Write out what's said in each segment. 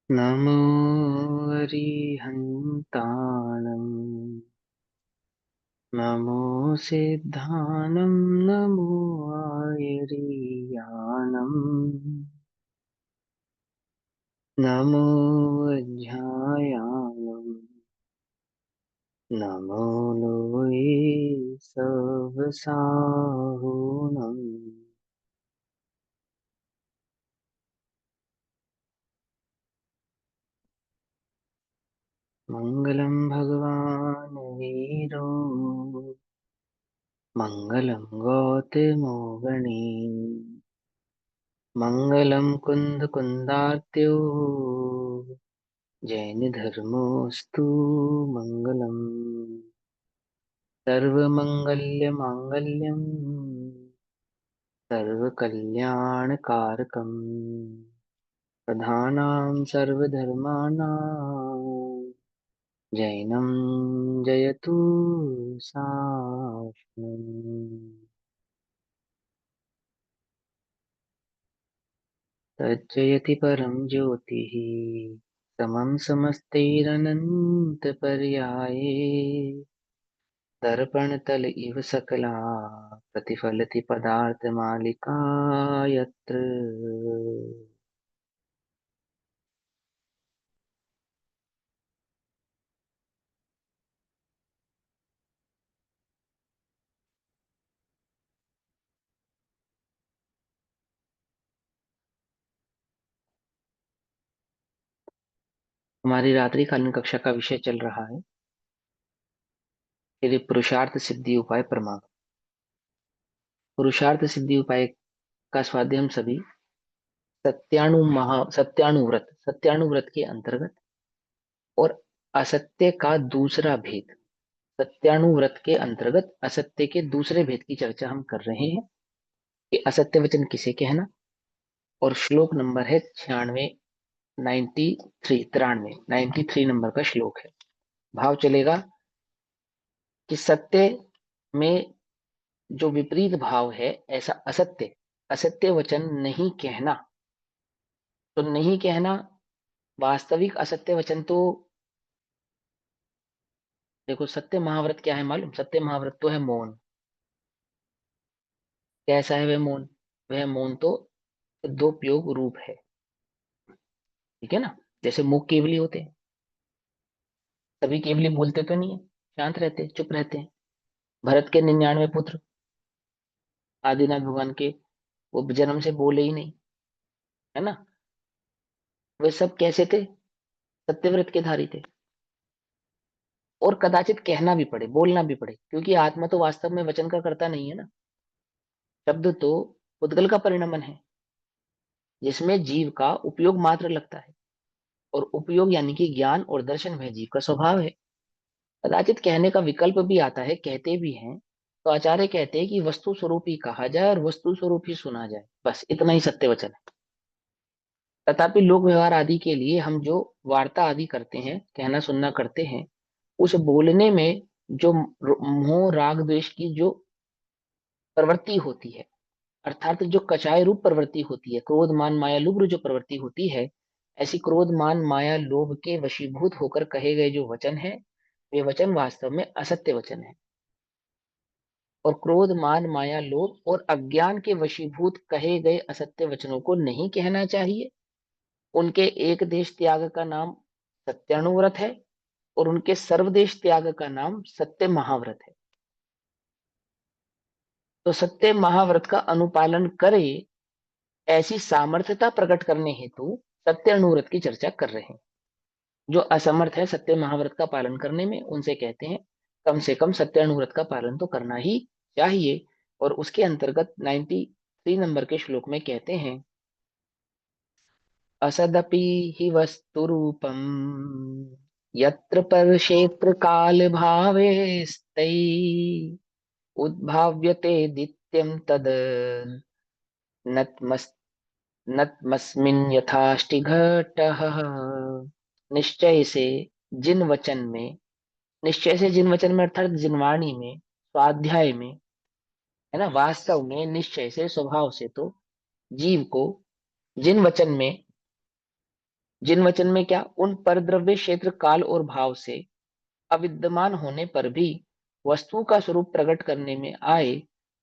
नमो अरिहन्ताणम् नमो सिद्धानं नमो आयर्याणम् नमो वज्रायाणम् नमो लोये सवसाहुणम् मङ्गलं भगवान् वीरो मङ्गलं गौतमो गणे मङ्गलं कुन्दकुन्दार्त्यो जैनधर्मोऽस्तु मङ्गलम् सर्वमङ्गल्यमाङ्गल्यम् सर्वकल्याणकारकम् प्रधानां सर्वधर्माणां जैनं जयतु शास्त्रम् तज्जयति परं ज्योतिः समं समस्तैरनन्तपर्याये दर्पणतल इव सकला प्रतिफलति पदार्थमालिका यत्र। हमारी रात्रिकालीन कक्षा का विषय चल रहा है यदि पुरुषार्थ सिद्धि उपाय प्रमाण। पुरुषार्थ सिद्धि उपाय का स्वाध्याय हम सभी सत्याणुव्रत के अंतर्गत और असत्य का दूसरा भेद, सत्याणुव्रत के अंतर्गत असत्य के दूसरे भेद की चर्चा हम कर रहे हैं कि असत्य वचन किसे कहना। और श्लोक नंबर है 96, 93 नंबर का श्लोक है। भाव चलेगा कि सत्य में जो विपरीत भाव है, ऐसा असत्य असत्य वचन नहीं कहना। तो नहीं कहना, वास्तविक असत्य वचन तो देखो, सत्य महाव्रत क्या है मालूम? सत्य महाव्रत तो है मौन। कैसा है वह मौन? वह मौन तो दो रूप है, ठीक है ना। जैसे मुख केवली होते हैं, सभी केवली बोलते तो नहीं है, शांत रहते हैं, चुप रहते हैं। भरत के 99 पुत्र आदिनाथ भगवान के, वो जन्म से बोले ही नहीं, है ना। वे सब कैसे थे? सत्यव्रत के धारी थे। और कदाचित कहना भी पड़े, बोलना भी पड़े, क्योंकि आत्मा तो वास्तव में वचन का कर्ता नहीं है ना। शब्द तो उद्गल का परिणमन है, जिसमें जीव का उपयोग मात्र लगता है। और उपयोग यानी कि ज्ञान और दर्शन वह जीव का स्वभाव है। कदाचित कहने का विकल्प भी आता है, कहते भी हैं। तो आचार्य कहते हैं कि वस्तु स्वरूप ही कहा जाए और वस्तु स्वरूप ही सुना जाए, बस इतना ही सत्य वचन है। तथापि लोक व्यवहार आदि के लिए हम जो वार्ता आदि करते हैं, कहना सुनना करते हैं, उस बोलने में जो मोह राग द्वेष की जो प्रवृत्ति होती है, अर्थात जो कचाय रूप प्रवृत्ति होती है, क्रोध मान माया लोभ जो प्रवृत्ति होती है, ऐसी क्रोध मान माया लोभ के वशीभूत होकर कहे गए जो वचन है, वे वचन वास्तव में असत्य वचन है। और क्रोध मान माया लोभ और अज्ञान के वशीभूत कहे गए असत्य वचनों को नहीं कहना चाहिए। उनके एक देश त्याग का नाम सत्यानुव्रत है और उनके सर्वदेश त्याग का नाम सत्य महाव्रत है। तो सत्य महाव्रत का अनुपालन करे, ऐसी सामर्थ्यता प्रकट करने हेतु सत्य अनुव्रत की चर्चा कर रहे हैं। जो असमर्थ है सत्य महाव्रत का पालन करने में, उनसे कहते हैं कम से कम सत्य अनुव्रत का पालन तो करना ही चाहिए। और उसके अंतर्गत 93 नंबर के श्लोक में कहते हैं, असदपि हि वस्तु रूपम यत्र पर क्षेत्र काल भावे तै उद्भाव्यते नित्यं तद नतमस् नतमस्मिन् यथाष्टि घटः। निश्चय से जिन वचन में, निश्चय से जिन वचन में अर्थात जिनवाणी में, स्वाध्याय में, है ना, वास्तव में निश्चय से स्वभाव से तो जीव को जिन वचन में जिन वचन में क्या, उन परद्रव्य क्षेत्र काल और भाव से अविद्यमान होने पर भी वस्तु का स्वरूप प्रकट करने में आए,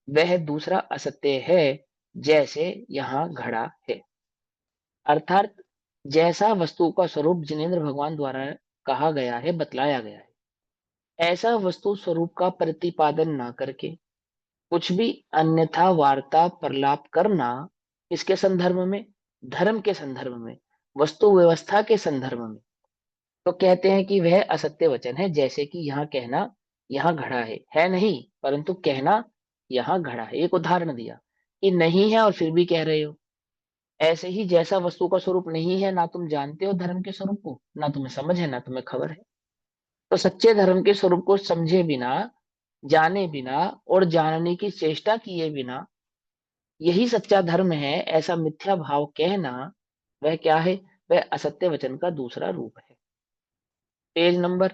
वह दूसरा असत्य है, जैसे यहाँ घड़ा है। अर्थात जैसा वस्तु का स्वरूप जिनेन्द्र भगवान द्वारा कहा गया है, बतलाया गया है, ऐसा वस्तु स्वरूप का प्रतिपादन ना करके कुछ भी अन्यथा वार्ता प्रलाप करना, इसके संदर्भ में, धर्म के संदर्भ में, वस्तु व्यवस्था के संदर्भ में, तो कहते हैं कि वह असत्य वचन है। जैसे कि यहाँ कहना यहाँ घड़ा है नहीं, परंतु कहना यहाँ घड़ा है। एक उदाहरण दिया कि नहीं है और फिर भी कह रहे हो। ऐसे ही जैसा वस्तु का स्वरूप नहीं है, ना तुम जानते हो धर्म के स्वरूप को, ना तुम्हें समझ है, ना तुम्हें खबर है। तो सच्चे धर्म के स्वरूप को समझे बिना, जाने बिना और जानने की चेष्टा किए बिना यही सच्चा धर्म है, ऐसा मिथ्या भाव कहना, वह क्या है? वह असत्य वचन का दूसरा रूप है। पेज नंबर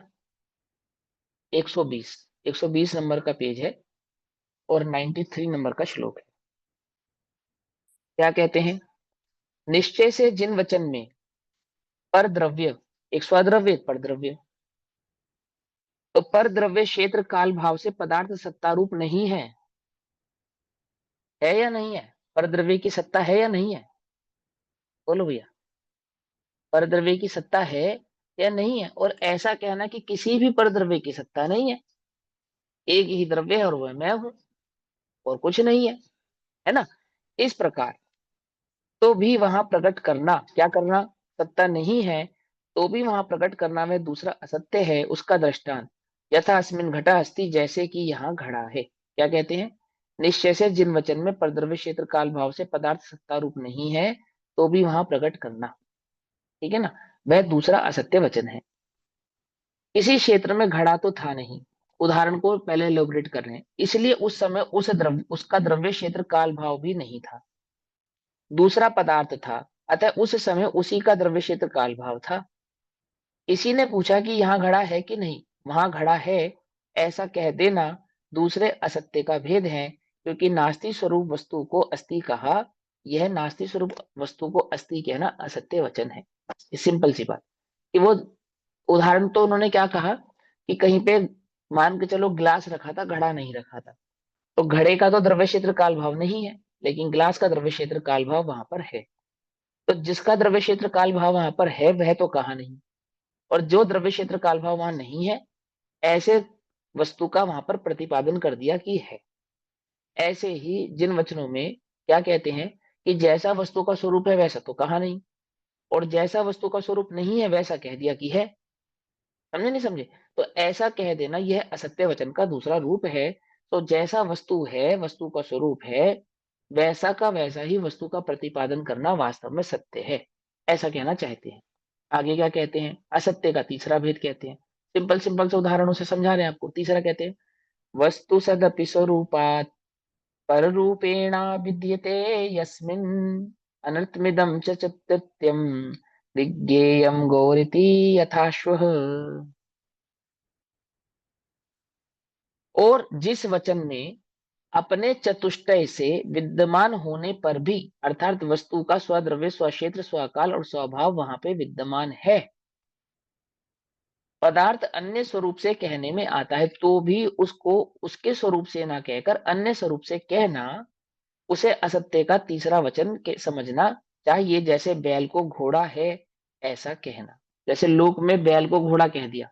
120, 120 नंबर का पेज है और 93 नंबर का श्लोक है। क्या कहते हैं? निश्चय से जिन वचन में पर द्रव्य, एक स्वद्रव्य एक परद्रव्य, तो पर द्रव्य क्षेत्र काल भाव से पदार्थ सत्ता रूप नहीं है या नहीं है? पर द्रव्य की सत्ता है या नहीं है? बोलो भैया, पर द्रव्य की सत्ता है या नहीं है? और ऐसा कहना कि किसी भी पर द्रव्य की सत्ता नहीं है, एक ही द्रव्य है और वह मैं हूं, और कुछ नहीं है ना? इस प्रकार तो भी वहां प्रकट करना, क्या करना? सत्ता नहीं है तो भी वहां प्रकट करना में दूसरा असत्य है। उसका दृष्टांत यथा अस्मिन घटा अस्ति, जैसे कि यहाँ घड़ा है। क्या कहते हैं? निश्चय से जिन वचन में परद्रव्य क्षेत्र काल भाव से पदार्थ सत्ता रूप नहीं है, तो भी वहां प्रकट करना, ठीक है ना, वह दूसरा असत्य वचन है। किसी क्षेत्र में घड़ा तो था नहीं, उदाहरण को पहले एलोबरेट कर रहे हैं, इसलिए उस समय उस द्रव्य, उसका द्रव्य क्षेत्र काल भाव भी नहीं था, दूसरा पदार्थ था, अतः उस समय उसी का द्रव्य क्षेत्र काल भाव था। किसी ने पूछा कि यहाँ घड़ा है कि नहीं, वहां घड़ा है, ऐसा कह देना दूसरे असत्य का भेद है, क्योंकि नास्ति स्वरूप वस्तु को अस्ति कहा, यह नास्ति स्वरूप वस्तु को अस्ति कहना असत्य वचन है। सिंपल सी बात कि वो उदाहरण तो उन्होंने क्या कहा कि कहीं पे मान के चलो ग्लास रखा था, घड़ा नहीं रखा था, तो घड़े का तो द्रव्य क्षेत्र काल भाव नहीं है, लेकिन ग्लास का द्रव्य क्षेत्र काल भाव वहां पर है। तो जिसका द्रव्य क्षेत्र काल भाव वहां पर है वह तो कहा नहीं, और जो द्रव्य क्षेत्र काल भाव वहां नहीं है, ऐसे वस्तु का वहां पर प्रतिपादन कर दिया कि है। ऐसे ही जिन वचनों में क्या कहते हैं कि जैसा वस्तु का स्वरूप है वैसा तो कहा नहीं, और जैसा वस्तु का स्वरूप नहीं है वैसा कह दिया कि है। समझे नहीं समझे? तो ऐसा कह देना यह असत्य वचन का दूसरा रूप है। तो जैसा वस्तु है, वस्तु का स्वरूप है, वैसा का वैसा ही वस्तु का प्रतिपादन करना वास्तव में सत्य है, ऐसा कहना चाहते हैं। आगे क्या कहते हैं? असत्य का तीसरा भेद कहते हैं। सिंपल सिंपल से उदाहरणों से समझा रहे हैं आपको। तीसरा कहते हैं वस्तु सदपि स्वरूपात् पर रूपेणा विद्यते यस्मिन् अनर्थमिदं च तृतीयं विज्ञेयं गौरिति यथाश्वः। और जिस वचन में अपने चतुष्टय से विद्यमान होने पर भी, अर्थात वस्तु का स्वद्रव्य, स्वक्षेत्र, स्वकाल और स्वभाव वहां पे विद्यमान है, पदार्थ अन्य स्वरूप से कहने में आता है, तो भी उसको उसके स्वरूप से ना कहकर अन्य स्वरूप से कहना, उसे असत्य का तीसरा वचन के समझना चाहिए। जैसे बैल को घोड़ा है ऐसा कहना, जैसे लोक में बैल को घोड़ा कह दिया,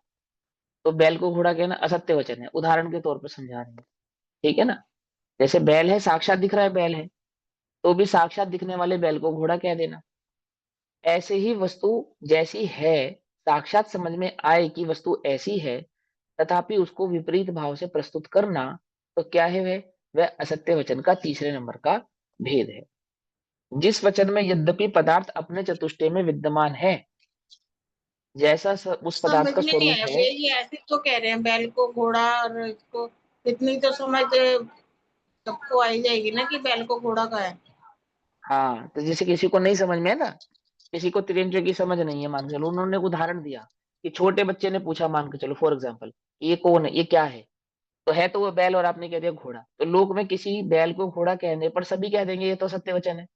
तो बैल को घोड़ा कहना असत्य वचन है, उदाहरण के तौर पर समझा रहे हैं, ठीक है ना? जैसे बैल है, साक्षात दिख रहा है बैल है, तो भी साक्षात दिखने वाले बैल को घोड़ा कह देना। ऐसे ही वस्तु जैसी है, साक्षात समझ में आए कि वस्तु ऐसी है, तथापि उसको विपरीत भाव से प्रस्तुत करना, तो क्या है वह असत्य वचन का तीसरे नंबर का भेद है। जिस वचन में यद्यपि पदार्थ अपने चतुष्टय में विद्यमान है, जैसा उस पदार्थ समझ का में नहीं स्वरूप आया है। भैया, ये ऐसे तो कह रहे हैं बैल को घोड़ा, और इसको इतनी तो समझ सबको आई जाएगी ना कि बैल को घोड़ा का है। हाँ, तो जैसे किसी को नहीं समझ में है ना, किसी को त्रियंत्र की समझ नहीं है, मान के चलो उन्होंने एक उदाहरण दिया कि छोटे बच्चे ने पूछा, मान के चलो फॉर एग्जाम्पल, ये कौन है, ये क्या है, तो है तो वो बैल और आपने कह दिया घोड़ा, तो लोक में किसी बैल को घोड़ा कहने पर सभी कह देंगे ये तो सत्य वचन है।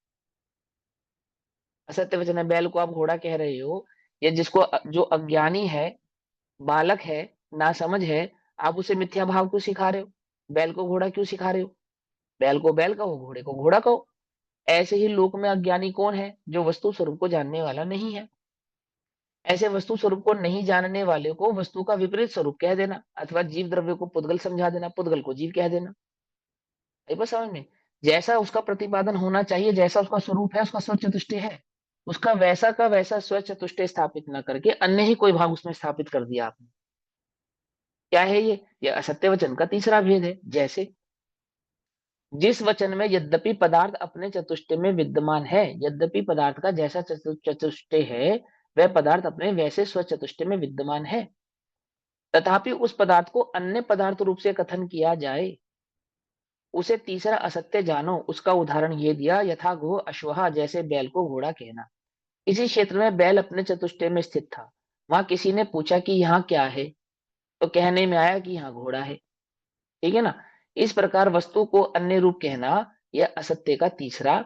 असत्य वचन है। बैल को आप घोड़ा कह रहे हो, या जिसको जो अज्ञानी है, बालक है, नासमझ है, आप उसे मिथ्या भाव क्यों सिखा रहे हो? बैल को घोड़ा क्यों सिखा रहे हो? बैल को बैल कहो, घोड़े को घोड़ा कहो। ऐसे ही लोक में अज्ञानी कौन है? जो वस्तु स्वरूप को जानने वाला नहीं है। ऐसे वस्तु स्वरूप को नहीं जानने वाले को वस्तु का विपरीत स्वरूप कह देना, अथवा जीव द्रव्य को पुद्गल समझा देना, पुद्गल को जीव कह देना। आई बात समझ में? जैसा उसका प्रतिपादन होना चाहिए, जैसा उसका स्वरूप है, उसका स्वचतुष्टय है, उसका वैसा का वैसा स्वचतुष्टय स्थापित न करके अन्य ही कोई भाग उसमें स्थापित कर दिया आपने। क्या है ये असत्य वचन का तीसरा भेद है। जैसे जिस वचन में यद्यपि पदार्थ अपने चतुष्टय में विद्यमान है, यद्यपि पदार्थ का जैसा चतुष्टय है, वह पदार्थ अपने वैसे स्वचतुष्टय में विद्यमान है, तथापि उस पदार्थ को अन्य पदार्थ रूप से कथन किया जाए, उसे तीसरा असत्य जानो। उसका उदाहरण ये दिया, यथा गो अश्वहा, जैसे बैल को घोड़ा कहना। इसी क्षेत्र में बैल अपने चतुष्टय में स्थित था। वहां किसी ने पूछा कि यहाँ क्या है, तो कहने में आया कि यहाँ घोड़ा है। ठीक है ना? इस प्रकार वस्तु को अन्य रूप कहना, यह असत्य का तीसरा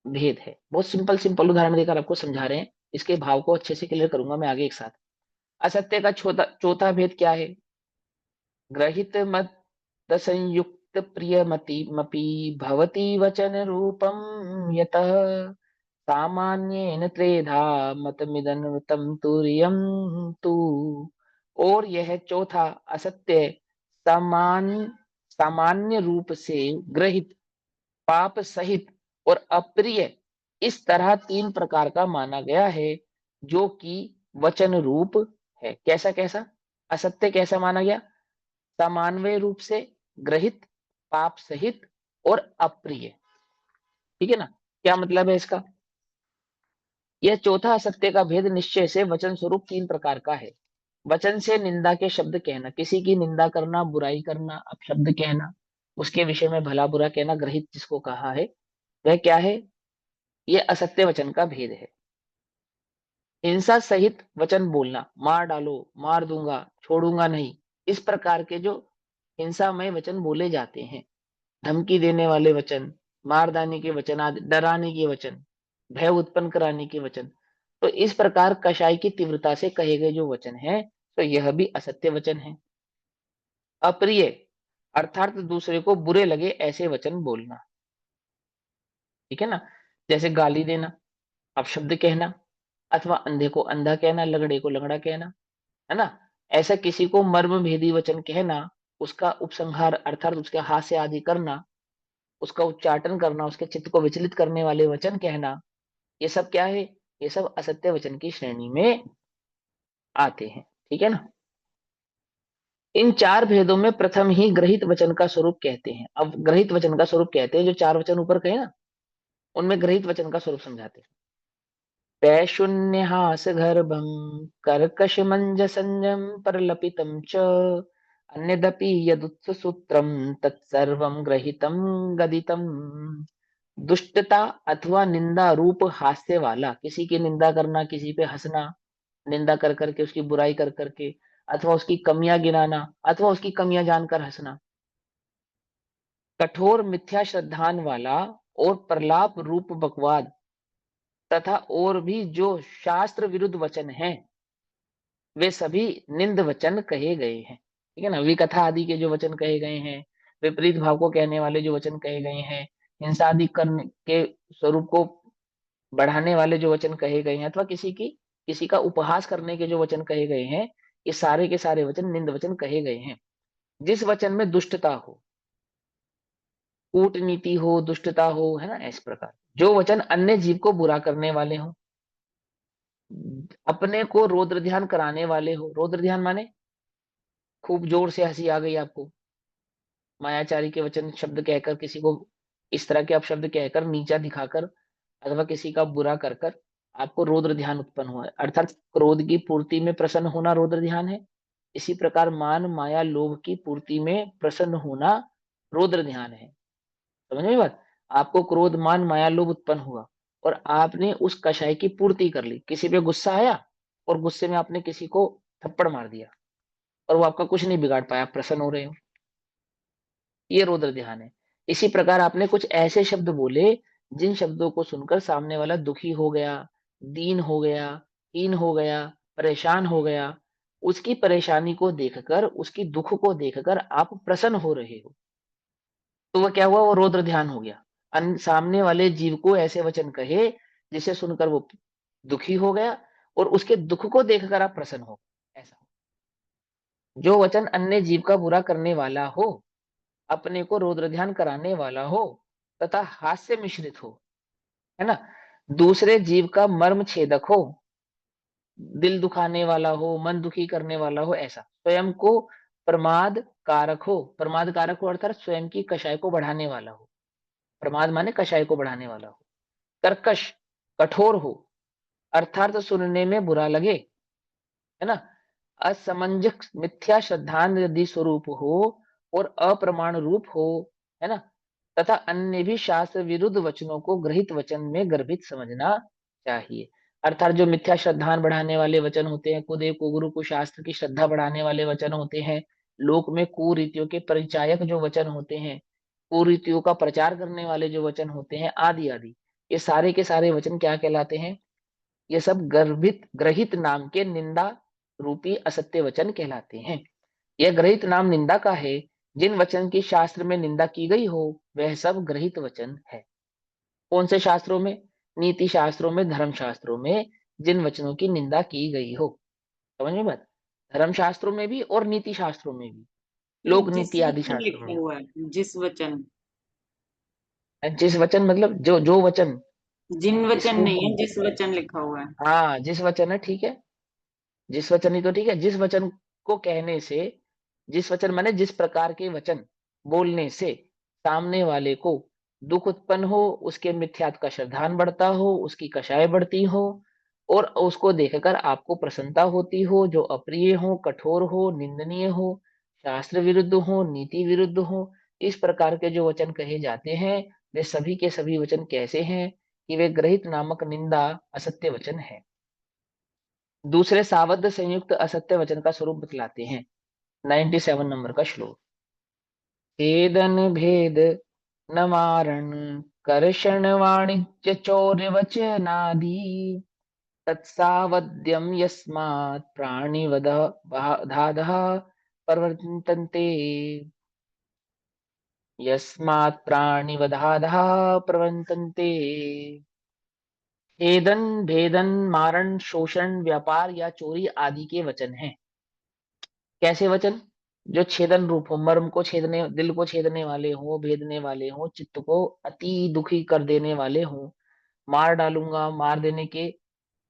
भेद है। बहुत सिंपल सिंपल उदाहरण देकर आपको समझा रहे हैं। इसके भाव को अच्छे से क्लियर करूंगा मैं आगे एक साथ। असत्य का चौथा चौथा भेद क्या है? ग्रहित मत संयुक्त प्रियमति मपि भवति वचन रूपम यतः सामान्येन त्रेधा मतमिदन्वतम तुर्यम तु। और यह चौथा असत्य समान सामान्य रूप से ग्रहित, पाप सहित और अप्रिय, इस तरह तीन प्रकार का माना गया है, जो कि वचन रूप है। कैसा कैसा? असत्य कैसा माना गया? सामान्य रूप से ग्रहित, पाप सहित और अप्रिय। ठीक है ना? क्या मतलब है इसका? यह चौथा असत्य का भेद निश्चय से वचन स्वरूप तीन प्रकार का है। वचन से निंदा के शब्द कहना, किसी की निंदा करना, बुराई करना, अपशब्द कहना, उसके विषय में भला बुरा कहना, ग्रहित जिसको कहा है, वह क्या है? यह असत्य वचन का भेद है। हिंसा सहित वचन बोलना, मार डालो, मार दूंगा, छोड़ूंगा नहीं, इस प्रकार के जो हिंसामय वचन बोले जाते हैं, धमकी देने वाले वचन, मारदाने के वचन आदि, डराने के वचन, भय उत्पन्न कराने के वचन, तो इस प्रकार कषाय की तीव्रता से कहे गए जो वचन है, तो यह भी असत्य वचन है। अप्रिय अर्थात दूसरे को बुरे लगे ऐसे वचन बोलना। ठीक है ना? जैसे गाली देना, अपशब्द कहना, अथवा अंधे को अंधा कहना, लगड़े को लंगड़ा कहना, है ना? ऐसा किसी को मर्म भेदी वचन कहना, उसका उपसंहार अर्थात उसके हास्य आदि करना, उसका उच्चाटन करना, उसके चित्त को विचलित करने वाले वचन कहना, ये सब क्या है? ये सब असत्य वचन की श्रेणी में आते हैं। ठीक है ना? इन चार भेदों में प्रथम ही ग्रहित वचन का स्वरूप कहते हैं। अब ग्रहित वचन का स्वरूप कहते हैं, जो चार वचन ऊपर कहे ना, उनमें ग्रहित वचन का स्वरूप समझाते हैं। पैशून्यहास गर्भम कर्कश मंज संजम परलपितम च अन्यदपि यदुत्स सूत्रम तत्सर्वम ग्रहितम गदितम। दुष्टता अथवा निंदा रूप हास्य वाला, किसी की निंदा करना, किसी पे हंसना, निंदा कर करके, उसकी बुराई कर करके, अथवा उसकी कमियां गिनाना, अथवा उसकी कमियां जानकर हंसना, कठोर मिथ्या श्रद्धान वाला और प्रलाप रूप बकवाद, तथा और भी जो शास्त्र विरुद्ध वचन हैं, वे सभी निंद वचन कहे गए हैं। ठीक है ना? विकथा आदि के जो वचन कहे गए हैं, विपरीत भाव को कहने वाले जो वचन कहे गए हैं, हिंसा आदि करने के स्वरूप को बढ़ाने वाले जो वचन कहे गए हैं, अथवा किसी का उपहास करने के जो वचन कहे गए हैं, ये सारे के सारे वचन निंद वचन कहे गए हैं। जिस वचन में दुष्टता हो, कूटनीति हो, दुष्टता हो, है ना, इस प्रकार जो वचन अन्य जीव को बुरा करने वाले हो, अपने को रौद्र ध्यान कराने वाले हो, रौद्र ध्यान माने खूब जोर से हंसी आ गई आपको, मायाचारी के वचन शब्द कहकर, किसी को इस तरह के अपशब्द कहकर, नीचा दिखाकर, अथवा किसी का बुरा कर कर आपको रौद्र ध्यान उत्पन्न हुआ है, अर्थात क्रोध की पूर्ति में प्रसन्न होना रौद्र ध्यान है। इसी प्रकार मान माया लोभ की पूर्ति में प्रसन्न होना रौद्र ध्यान है। समझ में बात? आपको क्रोध मान माया लोभ उत्पन्न हुआ, और आपने उस कषाय की पूर्ति कर ली, किसी पे गुस्सा आया और गुस्से में आपने किसी को थप्पड़ मार दिया, और वो आपका कुछ नहीं बिगाड़ पाया, आप प्रसन्न हो रहे हो, ये रौद्र ध्यान है। इसी प्रकार आपने कुछ ऐसे शब्द बोले जिन शब्दों को सुनकर सामने वाला दुखी हो गया, दीन हो गया, हीन हो गया, परेशान हो गया, उसकी परेशानी को देखकर, उसकी दुख को देखकर आप प्रसन्न हो रहे हो, तो वह क्या हुआ, वो रौद्र ध्यान हो गया। सामने वाले जीव को ऐसे वचन कहे जिसे सुनकर वो दुखी हो गया और उसके दुख को देखकर आप प्रसन्न हो, ऐसा। जो वचन अन्य जीव का बुरा करने वाला हो, अपने को रौद्र ध्यान कराने वाला हो तथा हास्य मिश्रित हो, है ना, दूसरे जीव का मर्म छेदक हो, दिल दुखाने वाला हो, मन दुखी करने वाला हो, ऐसा स्वयं को प्रमाद कारक हो, प्रमाद कारक हो अर्थात स्वयं की कषाय को बढ़ाने वाला हो, प्रमाद माने कषाय को बढ़ाने वाला हो, कर्कश, कठोर हो, अर्थात सुनने में बुरा लगे, है ना, असमंजस, मिथ्या श्रद्धांधि स्वरूप हो और अप्रमाण रूप हो, है ना, तथा अन्य भी शास्त्र विरुद्ध वचनों को ग्रहित वचन में गर्भित समझना चाहिए। अर्थात जो मिथ्या श्रद्धान बढ़ाने वाले वचन होते हैं, कुदेव कुगुरु कुशास्त्र की श्रद्धा बढ़ाने वाले वचन होते हैं, लोक में कुरीतियों के परिचायक जो वचन होते हैं, कुरीतियों का प्रचार करने वाले जो वचन होते हैं, आदि आदि, ये सारे के सारे वचन क्या कहलाते हैं, ये सब गर्भित ग्रहित नाम के निंदा रूपी असत्य वचन कहलाते हैं। यह ग्रहित नाम निंदा का है। जिन वचन की शास्त्र में निंदा की गई हो वह सब ग्रहित वचन है। कौन से शास्त्रों में, नीति शास्त्रों में, धर्म शास्त्रों में जिन वचनों की निंदा की गई हो, समझ में बात, धर्म शास्त्रों में भी और नीति शास्त्रों में भी, ये लोक जिस नीति आदि वचन शास्त्रों लिखा में हुआ है, जिस वचन, भी। जिस वचन मतलब जो जो वचन, जिन वचन जिसको नहीं है, जिस वचन लिखा हुआ है। हाँ जिस वचन है, ठीक है, जिस वचन ही तो ठीक है, जिस वचन को कहने से, जिस वचन माने जिस प्रकार के वचन बोलने से सामने वाले को दुख उत्पन्न हो, उसके मिथ्यात्व का श्रद्धान बढ़ता हो, उसकी कषाय बढ़ती हो और उसको देखकर आपको प्रसन्नता होती हो, जो अप्रिय हो, कठोर हो, निंदनीय हो, शास्त्र विरुद्ध हो, नीति विरुद्ध हो, इस प्रकार के जो वचन कहे जाते हैं, वे सभी के सभी वचन कैसे हैं कि वे ग्रहित नामक निंदा असत्य वचन है। दूसरे सावध संयुक्त असत्य वचन का स्वरूप बतलाते हैं। 97 नंबर का श्लोक। छेदन भेद न मारण कर्षण वाणिज्य चौर्य वचनादि तत्सावध्यम यस्मात् प्राणिवद धादः प्रवर्तन्ते, यस्मात् प्राणिवधादः प्रवर्तन्ते। छेदन, भेदन, मारण, शोषण, व्यापार या चोरी आदि के वचन हैं। कैसे वचन, जो छेदन रूप हो, मर्म को छेदने, दिल को छेदने वाले हो, भेदने वाले हो, चित्त को अति दुखी कर देने वाले हो, मार डालूंगा, मार देने के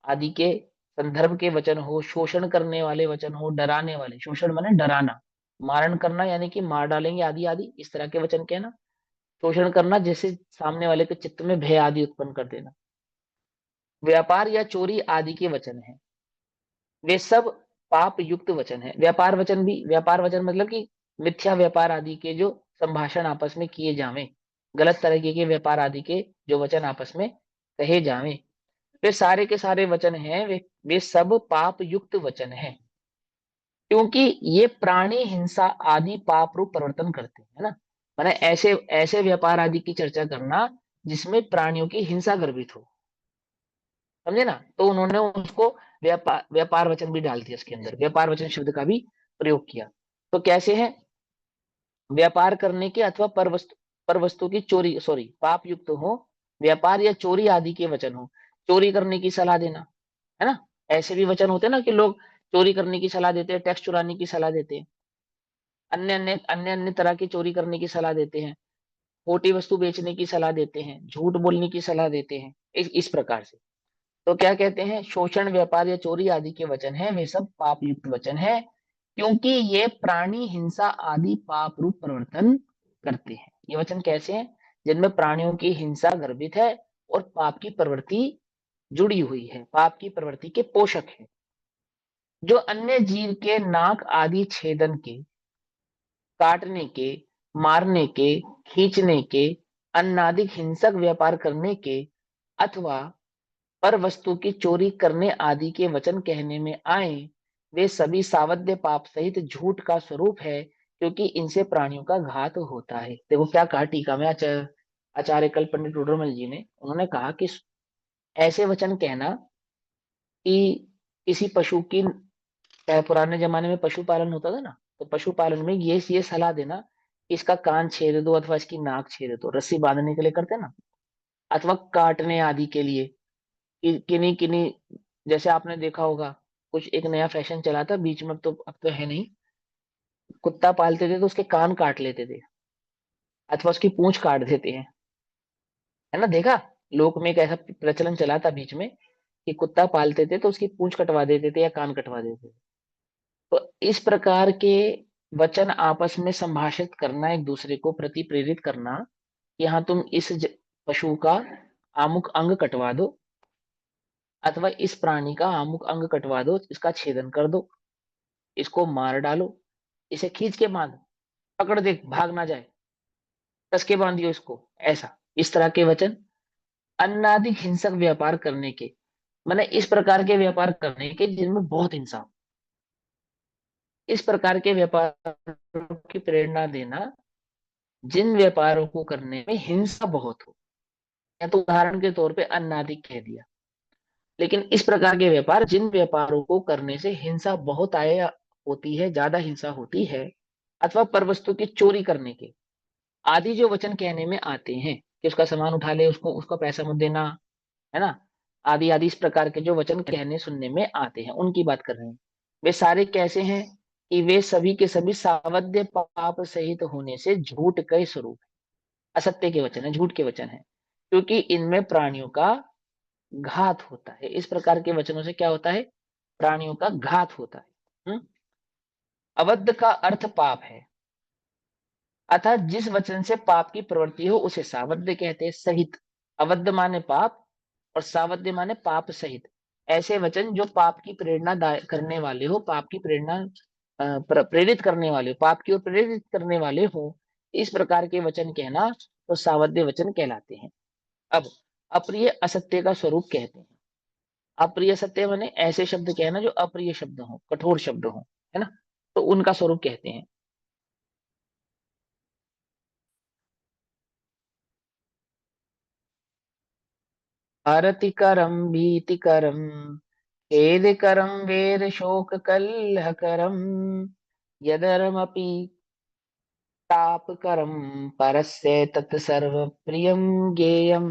आदि के संदर्भ के वचन हो, शोषण करने वाले वचन हो, डराने वाले, शोषण माने डराना, मारण करना यानी कि मार डालेंगे आदि आदि, इस तरह के वचन कहना, शोषण करना जैसे सामने वाले के चित्त में भय आदि उत्पन्न कर देना, व्यापार या चोरी आदि के वचन है, वे सब पाप युक्त वचन है। व्यापार वचन भी, व्यापार वचन मतलब कि मिथ्या व्यापार आदि के जो संभाषण आपस में किए जावे, गलत तरीके के व्यापार आदि के जो वचन आपस में कहे जावे, वे सारे के सारे वचन हैं, वे सब पाप युक्त वचन हैं, क्योंकि ये प्राणी हिंसा आदि पाप रूप परिवर्तन करते हैं, है ना, माने ऐसे ऐसे व्यापार आदि की चर्चा करना जिसमें प्राणियों की हिंसा गर्भित हो, समझे ना, तो उन्होंने उसको व्यापार व्यापार वचन भी डाल दिया, इसके अंदर व्यापार वचन शब्द का भी प्रयोग किया। तो कैसे है, व्यापार करने के अथवा पर वस्तु की चोरी, सॉरी पाप युक्त हो, व्यापार या चोरी आदि के वचन हो, चोरी करने की सलाह देना, है ना, ऐसे भी वचन होते हैं ना कि लोग चोरी करने की सलाह देते हैं, टैक्स चुराने की सलाह देते हैं, अन्य अन्य तरह की चोरी करने की सलाह देते हैं, खोटी वस्तु बेचने की सलाह देते हैं, झूठ बोलने की सलाह देते हैं, इस प्रकार से। तो क्या कहते हैं, शोषण, व्यापार या चोरी आदि के वचन हैं, वे सब पाप युक्त वचन हैं, क्योंकि ये प्राणी हिंसा आदि पाप रूप परिवर्तन करते हैं। ये वचन कैसे हैं, जिनमें प्राणियों की हिंसा गर्भित है और पाप की प्रवृत्ति जुड़ी हुई है, पाप की प्रवृत्ति के पोषक है, जो अन्य जीव के नाक आदि छेदन के, काटने के, मारने के, खींचने के, अन्नादिक हिंसक व्यापार करने के अथवा पर वस्तु की चोरी करने आदि के वचन कहने में आए, वे सभी सावध्य पाप सहित झूठ का स्वरूप है, क्योंकि इनसे प्राणियों का घात होता है। देखो क्या कहा टीका में, अच्छा आचार्य कल्प पंडित टोडरमल जी ने, उन्होंने कहा कि ऐसे वचन कहना कि किसी पशु की, चाहे पुराने जमाने में पशुपालन होता था ना, तो पशुपालन में ये सलाह देना कि इसका कान छेद दो अथवा इसकी नाक छेद दो, रस्सी बांधने के लिए करते ना, अथवा काटने आदि के लिए, किन्हीं किन्हीं, जैसे आपने देखा होगा कुछ एक नया फैशन चला था बीच में, अब तो है नहीं, कुत्ता पालते थे तो उसके कान काट लेते थे अथवा उसकी पूंछ काट देते हैं, है ना, देखा, लोक में एक ऐसा प्रचलन चला था बीच में कि कुत्ता पालते थे तो उसकी पूंछ कटवा देते थे या कान कटवा देते थे। तो इस प्रकार के वचन आपस में संभाषित करना, एक दूसरे को प्रति प्रेरित करना कि हाँ तुम पशु का अमुक अंग कटवा दो अथवा इस प्राणी का अमुक अंग कटवा दो, इसका छेदन कर दो, इसको मार डालो, इसे खींच के बांध, पकड़ दे भाग ना जाए, कस के बांधियो इसको, ऐसा, इस तरह के वचन अनाधिक हिंसक व्यापार करने के, मैंने इस प्रकार के व्यापार करने के जिनमें बहुत हिंसा हो, इस प्रकार के व्यापार की प्रेरणा देना जिन व्यापारों को करने में हिंसा बहुत हो, या तो उदाहरण के तौर पे अनाधिक कह दिया, लेकिन इस प्रकार के व्यापार जिन व्यापारों को करने से हिंसा बहुत आय होती है, ज्यादा हिंसा होती है, अथवा पर वस्तु की चोरी करने के आदि जो वचन कहने में आते हैं कि उसका सामान उठा ले, उसको उसका पैसा मत देना, है ना, आदि आदि, इस प्रकार के जो वचन कहने सुनने में आते हैं उनकी बात कर रहे हैं। वे सारे कैसे हैं कि वे सभी के सभी सावध्य पाप सहित होने से झूठ के स्वरूप है, असत्य के वचन है, झूठ के वचन है, क्योंकि इनमें प्राणियों का घात होता है। इस प्रकार के वचनों से क्या होता है, प्राणियों का घात होता है। अवध का अर्थ पाप है, अतः जिस वचन से पाप की प्रवृत्ति हो उसे सावध्य कहते हैं, सहित, अवध माने पाप और सावध्य माने पाप सहित, ऐसे वचन जो पाप की प्रेरणा करने वाले हो, पाप की प्रेरणा प्रेरित करने वाले हो, पाप की ओर प्रेरित करने वाले हो, इस प्रकार के वचन कहना तो सावध्य वचन कहलाते हैं। अब अप्रिय असत्य का स्वरूप कहते हैं। अप्रिय सत्य माने ऐसे शब्द कहना जो अप्रिय शब्द हो, कठोर शब्द हो, है ना, तो उनका स्वरूप कहते हैं। आरतिकरम भीतिकरम खेदकरम वेर शोक कलहकरम यदरमपि तापकरम परस्य तत्सर्व प्रियम गेयम।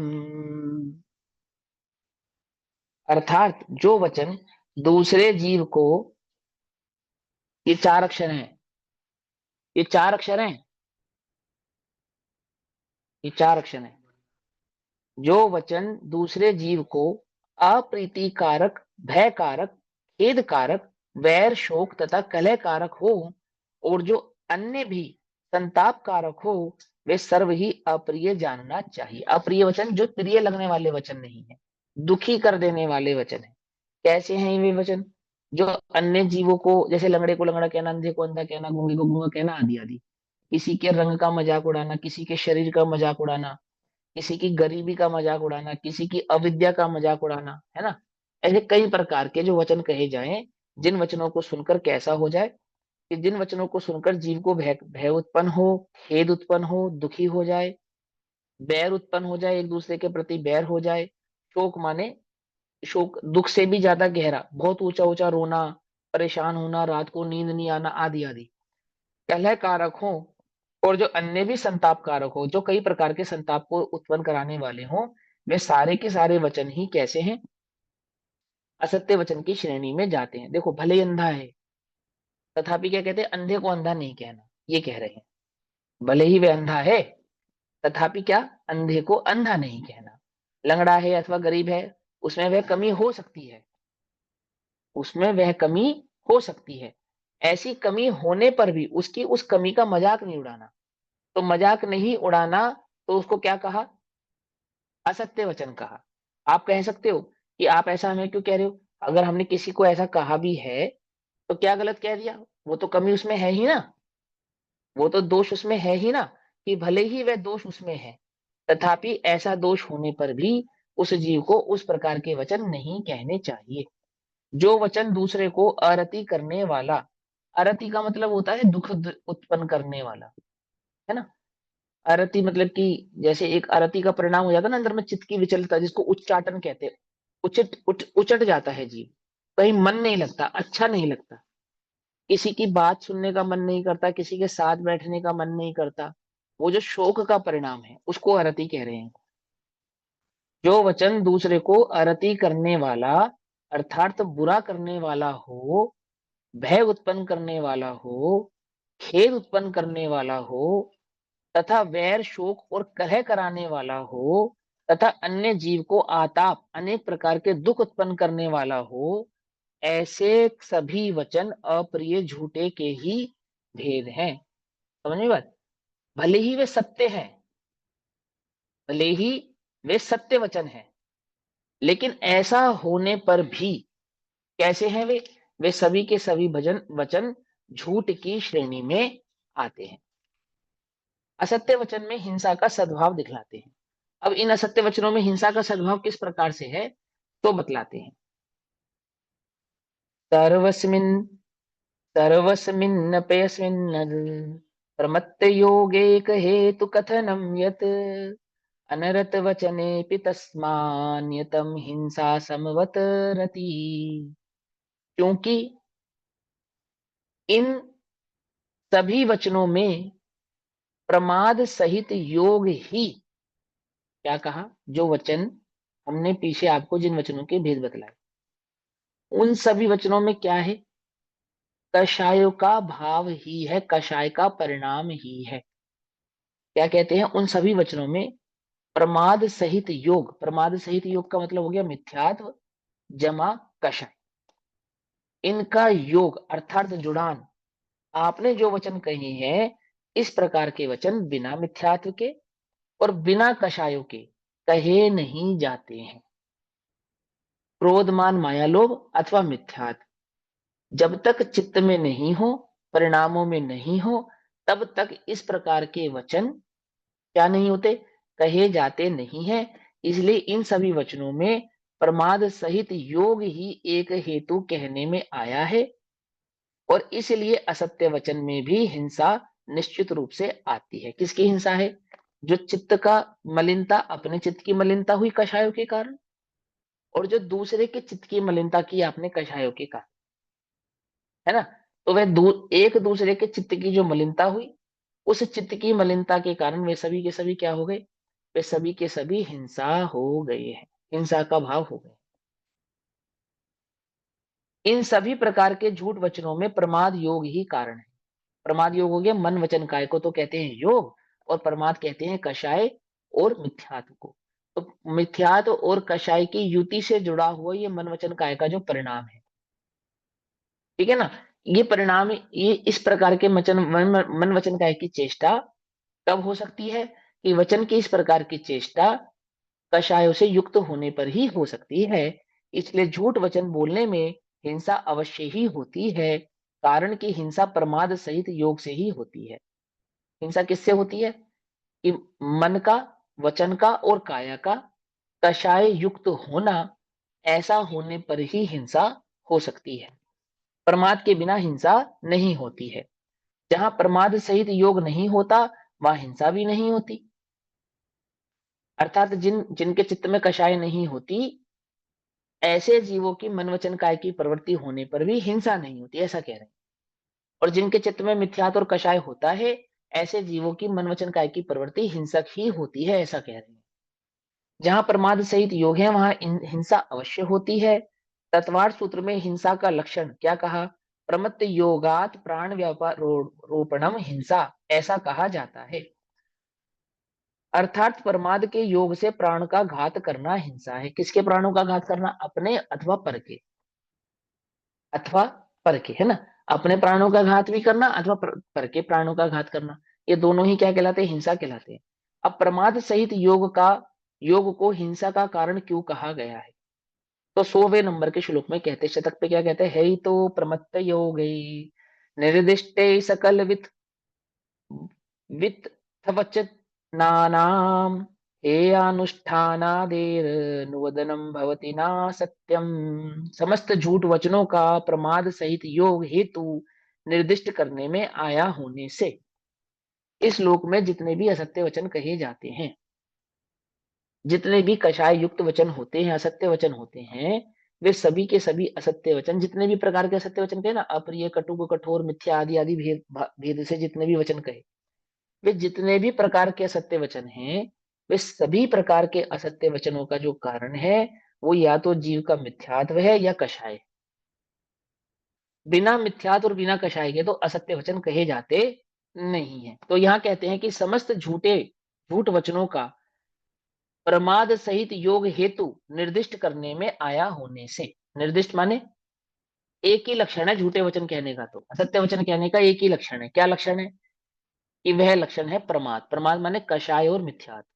अर्थात जो वचन दूसरे जीव को, ये चार अक्षर हैं, ये चार अक्षर हैं, ये चार अक्षर हैं, जो वचन दूसरे जीव को अप्रीतिकारक, भयकारक, खेदकारक, वैर शोक तथा कलह कारक हो, और जो अन्य भी संताप कारक हो, वे सर्व ही अप्रिय जानना चाहिए। अप्रिय वचन जो प्रिय लगने वाले वचन नहीं है, दुखी कर देने वाले वचन है। कैसे हैं वे वचन, जो अन्य जीवों को, जैसे लंगड़े को लंगड़ा कहना, अंधे को अंधा कहना, गूंगे को गूंगा कहना, आदि आदि, किसी के रंग का मजाक उड़ाना, किसी के शरीर का मजाक उड़ाना, किसी की गरीबी का मजाक उड़ाना, किसी की अविद्या का मजाक उड़ाना, है ना, ऐसे कई प्रकार के जो वचन कहे जाएं, जिन वचनों को सुनकर कैसा हो जाए कि जिन वचनों को सुनकर जीव को भय भय उत्पन्न हो, खेद उत्पन्न हो, दुखी हो जाए, बैर उत्पन्न हो जाए, एक दूसरे के प्रति बैर हो जाए, शोक माने शोक दुख से भी ज्यादा गहरा, बहुत ऊंचा ऊंचा रोना, परेशान होना, रात को नींद नहीं आना, आदि आदि, कलह कारक हो, और जो अन्य भी संताप कारक हो, जो कई प्रकार के संताप को उत्पन्न कराने वाले हों, वे सारे के सारे वचन ही कैसे हैं, असत्य वचन की श्रेणी में जाते हैं। देखो, भले ही अंधा है, तथापि क्या कहते हैं, अंधे को अंधा नहीं कहना, ये कह रहे हैं। भले ही वह अंधा है, तथापि क्या, अंधे को अंधा नहीं कहना। लंगड़ा है अथवा गरीब है, उसमें वह कमी हो सकती है, उसमें वह कमी हो सकती है, ऐसी कमी होने पर भी उसकी उस कमी का मजाक नहीं उड़ाना। तो मजाक नहीं उड़ाना, तो उसको क्या कहा, असत्य वचन कहा। आप कह सकते हो कि आप ऐसा हमें क्यों कह रहे हो, अगर हमने किसी को ऐसा कहा भी है तो क्या गलत कह दिया, वो तो कमी उसमें है ही ना, वो तो दोष उसमें है ही ना, कि भले ही वह दोष उसमें है, तथापि ऐसा दोष होने पर भी उस जीव को उस प्रकार के वचन नहीं कहने चाहिए। जो वचन दूसरे को अरति करने वाला, अरति का मतलब होता है दुख उत्पन्न करने वाला, है ना, अरति मतलब कि जैसे एक अरति का परिणाम हो जाता है ना अंदर में, चित्त की विचलता, जिसको उच्चाटन कहते हैं। उचट जाता है जीव, कहीं मन नहीं लगता, अच्छा नहीं लगता, किसी की बात सुनने का मन नहीं करता, किसी के साथ बैठने का मन नहीं करता। वो जो शोक का परिणाम है उसको अरति कह रहे हैं। जो वचन दूसरे को अरति करने वाला, अर्थात बुरा करने वाला हो, भय उत्पन्न करने वाला हो, खेद उत्पन्न करने वाला हो, तथा वैर शोक और कलह कराने वाला हो, तथा अन्य जीव को आताप अनेक प्रकार के दुख उत्पन्न करने वाला हो, ऐसे सभी वचन अप्रिय झूठे के ही भेद हैं। समझ में बात? भले ही वे सत्य हैं, भले ही वे सत्य वचन हैं, लेकिन ऐसा होने पर भी कैसे हैं वे सभी के सभी भजन वचन झूठ की श्रेणी में आते हैं। असत्य वचन में हिंसा का सद्भाव दिखलाते हैं। अब इन असत्य वचनों में हिंसा का सद्भाव किस प्रकार से है तो बतलाते हैं। सर्वस्मिन् सर्वस्मिन्नप्यस्मिन् प्रमत्त योगेक हेतु कथनम यत अनरत वचनेपि तस्मान्यतम हिंसा समवत रति। क्योंकि इन सभी वचनों में प्रमाद सहित योग ही, क्या कहा, जो वचन हमने पीछे आपको जिन वचनों के भेद बतलाए, उन सभी वचनों में क्या है, कषायों का भाव ही है, कषाय का परिणाम ही है। क्या कहते हैं, उन सभी वचनों में प्रमाद सहित योग, प्रमाद सहित योग का मतलब हो गया मिथ्यात्व जमा कषाय, इनका योग अर्थात जुड़ान, आपने जो वचन कहे हैं, इस प्रकार के वचन बिना मिथ्यात्व के और बिना कषायों के कहे नहीं जाते हैं। क्रोधमान माया लोभ अथवा मिथ्यात्व जब तक चित्त में नहीं हो, परिणामों में नहीं हो, तब तक इस प्रकार के वचन क्या नहीं होते, कहे जाते नहीं है। इसलिए इन सभी वचनों में प्रमाद सहित योग ही एक हेतु कहने में आया है, और इसलिए असत्य वचन में भी हिंसा निश्चित रूप से आती है। किसकी हिंसा है, जो चित्त का मलिनता, अपने चित्त की मलिनता हुई कषायों के कारण, और जो दूसरे के चित्त की मलिनता की आपने कषायों के कारण, है ना। तो वह एक दूसरे के चित्त की जो मलिनता हुई, उस चित्त की मलिनता के कारण वे सभी के सभी क्या हो गए, वे सभी के सभी हिंसा हो गए हैं, हिंसा का भाव हो गए। इन सभी प्रकार के झूठ वचनों में प्रमाद योग ही कारण है। प्रमाद योग हो गया मन वचन काय को तो कहते हैं योग, और प्रमाद कहते हैं कषाय और मिथ्यात्व को। तो मिथ्यात्व और कषाय की युति से जुड़ा हुआ ये मन वचन काय का जो परिणाम है, ठीक है ना। ये परिणाम, ये इस प्रकार के मन वचन काय की चेष्टा कब हो सकती है, कि वचन की इस प्रकार की चेष्टा कषायों से युक्त होने पर ही हो सकती है। इसलिए झूठ वचन बोलने में हिंसा अवश्य ही होती है, कारण कि हिंसा प्रमाद सहित योग से ही होती है। हिंसा किससे होती है, कि मन का, वचन का और काया का कषाय युक्त होना, ऐसा होने पर ही हिंसा हो सकती है। प्रमाद के बिना हिंसा नहीं होती है। जहां प्रमाद सहित योग नहीं होता, वहां हिंसा भी नहीं होती। अर्थात जिनके चित्त में कषाय नहीं होती, ऐसे जीवों की मन वचन काय की प्रवृत्ति होने पर भी हिंसा नहीं होती, ऐसा कह रहे हैं। और जिनके चित्त में मिथ्यात्व और कषाय होता है, ऐसे जीवों की मन वचन काय की प्रवृत्ति हिंसक ही होती है, ऐसा कह रहे हैं। जहां प्रमाद सहित योग है, वहां हिंसा अवश्य होती है। तत्वार सूत्र में हिंसा का लक्षण क्या कहा, प्रमत्त योगात प्राण व्यापार रोपणम हिंसा, ऐसा कहा जाता है। अर्थात प्रमाद के योग से प्राण का घात करना हिंसा है। किसके प्राणों का घात करना, अपने अथवा पर के, अथवा पर के, है ना। अपने प्राणों का घात भी करना अथवा पर के प्राणों का घात करना, ये दोनों ही क्या कहलाते हैं, हिंसा कहलाते हैं। अब प्रमाद सहित योग को हिंसा का कारण क्यों कहा गया है, तो 100वें नंबर के श्लोक में कहते, शतक पे क्या कहते हैं, है ही तो प्रमत्त योग निर्दिष्टे सकल वित्त नानाम हेयानुष्ठानादेरनुवदनम भवति ना सत्यम। समस्त झूठ वचनों का प्रमाद सहित योग हेतु निर्दिष्ट करने में आया होने से, इस लोक में जितने भी असत्य वचन कहे जाते हैं, जितने भी कषाय युक्त वचन होते हैं, असत्य वचन होते हैं, वे सभी के सभी असत्य वचन, जितने भी प्रकार के असत्य वचन कहे ना, अप्रिय, कटुक, कठोर, मिथ्या आदि आदि भेद से जितने भी वचन कहे, वे जितने भी प्रकार के असत्य वचन हैं, वे सभी प्रकार के असत्य वचनों का जो कारण है, वो या तो जीव का मिथ्यात्व है या कषाय। बिना मिथ्यात्व और बिना कषाय के तो असत्य वचन कहे जाते नहीं है। तो यहां कहते हैं कि समस्त झूठ वचनों का प्रमाद सहित योग हेतु निर्दिष्ट करने में आया होने से, निर्दिष्ट माने एक ही लक्षण है झूठे वचन कहने का, तो असत्य वचन कहने का एक ही लक्षण है। क्या लक्षण है? कि वह लक्षण है प्रमाद। प्रमाद माने कषाय और मिथ्यात्व।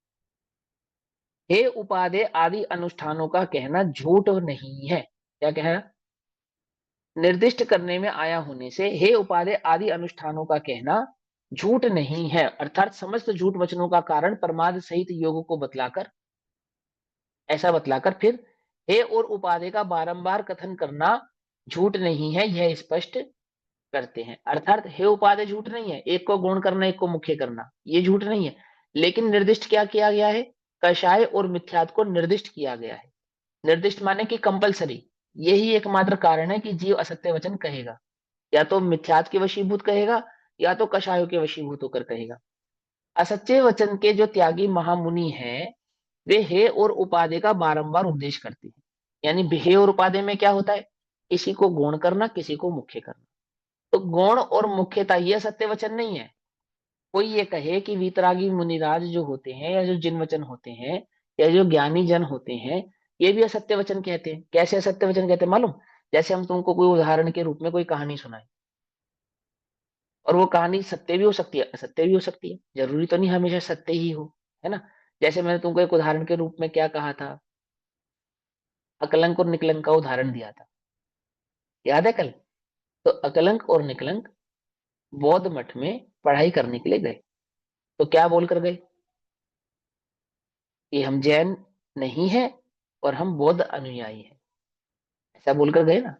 हे उपादेय आदि अनुष्ठानों का कहना झूठ नहीं है। क्या कह? निर्दिष्ट करने में आया होने से हे उपादेय आदि अनुष्ठानों का कहना झूठ नहीं है, अर्थात समस्त झूठ वचनों का कारण प्रमाद सहित योग को बतलाकर, ऐसा बतलाकर फिर हे और उपादेय का बारंबार कथन करना झूठ नहीं है, यह स्पष्ट करते हैं। अर्थात हे उपादेय झूठ नहीं है, एक को गौण करना एक को मुख्य करना ये झूठ नहीं है, लेकिन निर्दिष्ट क्या किया गया है? कषाय और मिथ्यात्व को निर्दिष्ट किया गया है। निर्दिष्ट माने कि कंपलसरी, यही एकमात्र कारण है कि जीव असत्य वचन कहेगा, या तो मिथ्यात्व के वशीभूत कहेगा या तो कषायों के वशीभूत होकर कहेगा। असत्य वचन के जो त्यागी महामुनि हैं, वे हे और उपादेय का बारंबार उपदेश करते हैं। यानी हे और उपादेय में क्या होता है? किसी को गौण करना, किसी को मुख्य करना। तो गौण और मुख्यता ये सत्य वचन नहीं है। कोई ये कहे कि वीतरागी मुनिराज जो होते हैं या जो जिन वचन होते हैं या जो ज्ञानी जन होते हैं, ये भी असत्य वचन कहते हैं। कैसे असत्य वचन कहते हैं मालूम? जैसे हम तुमको कोई उदाहरण के रूप में कोई कहानी सुनाए, और वो कहानी सत्य भी हो सकती है असत्य भी हो सकती है, जरूरी तो नहीं हमेशा सत्य ही हो, है ना। जैसे मैंने तुमको एक उदाहरण के रूप में क्या कहा था, अकलंक और निकलंक का उदाहरण दिया था, याद है कल? तो अकलंक और निकलंक बौद्ध मठ में पढ़ाई करने के लिए गए। तो क्या बोलकर गए? कि हम जैन नहीं है और हम बौद्ध अनुयायी हैं, ऐसा बोलकर गए ना।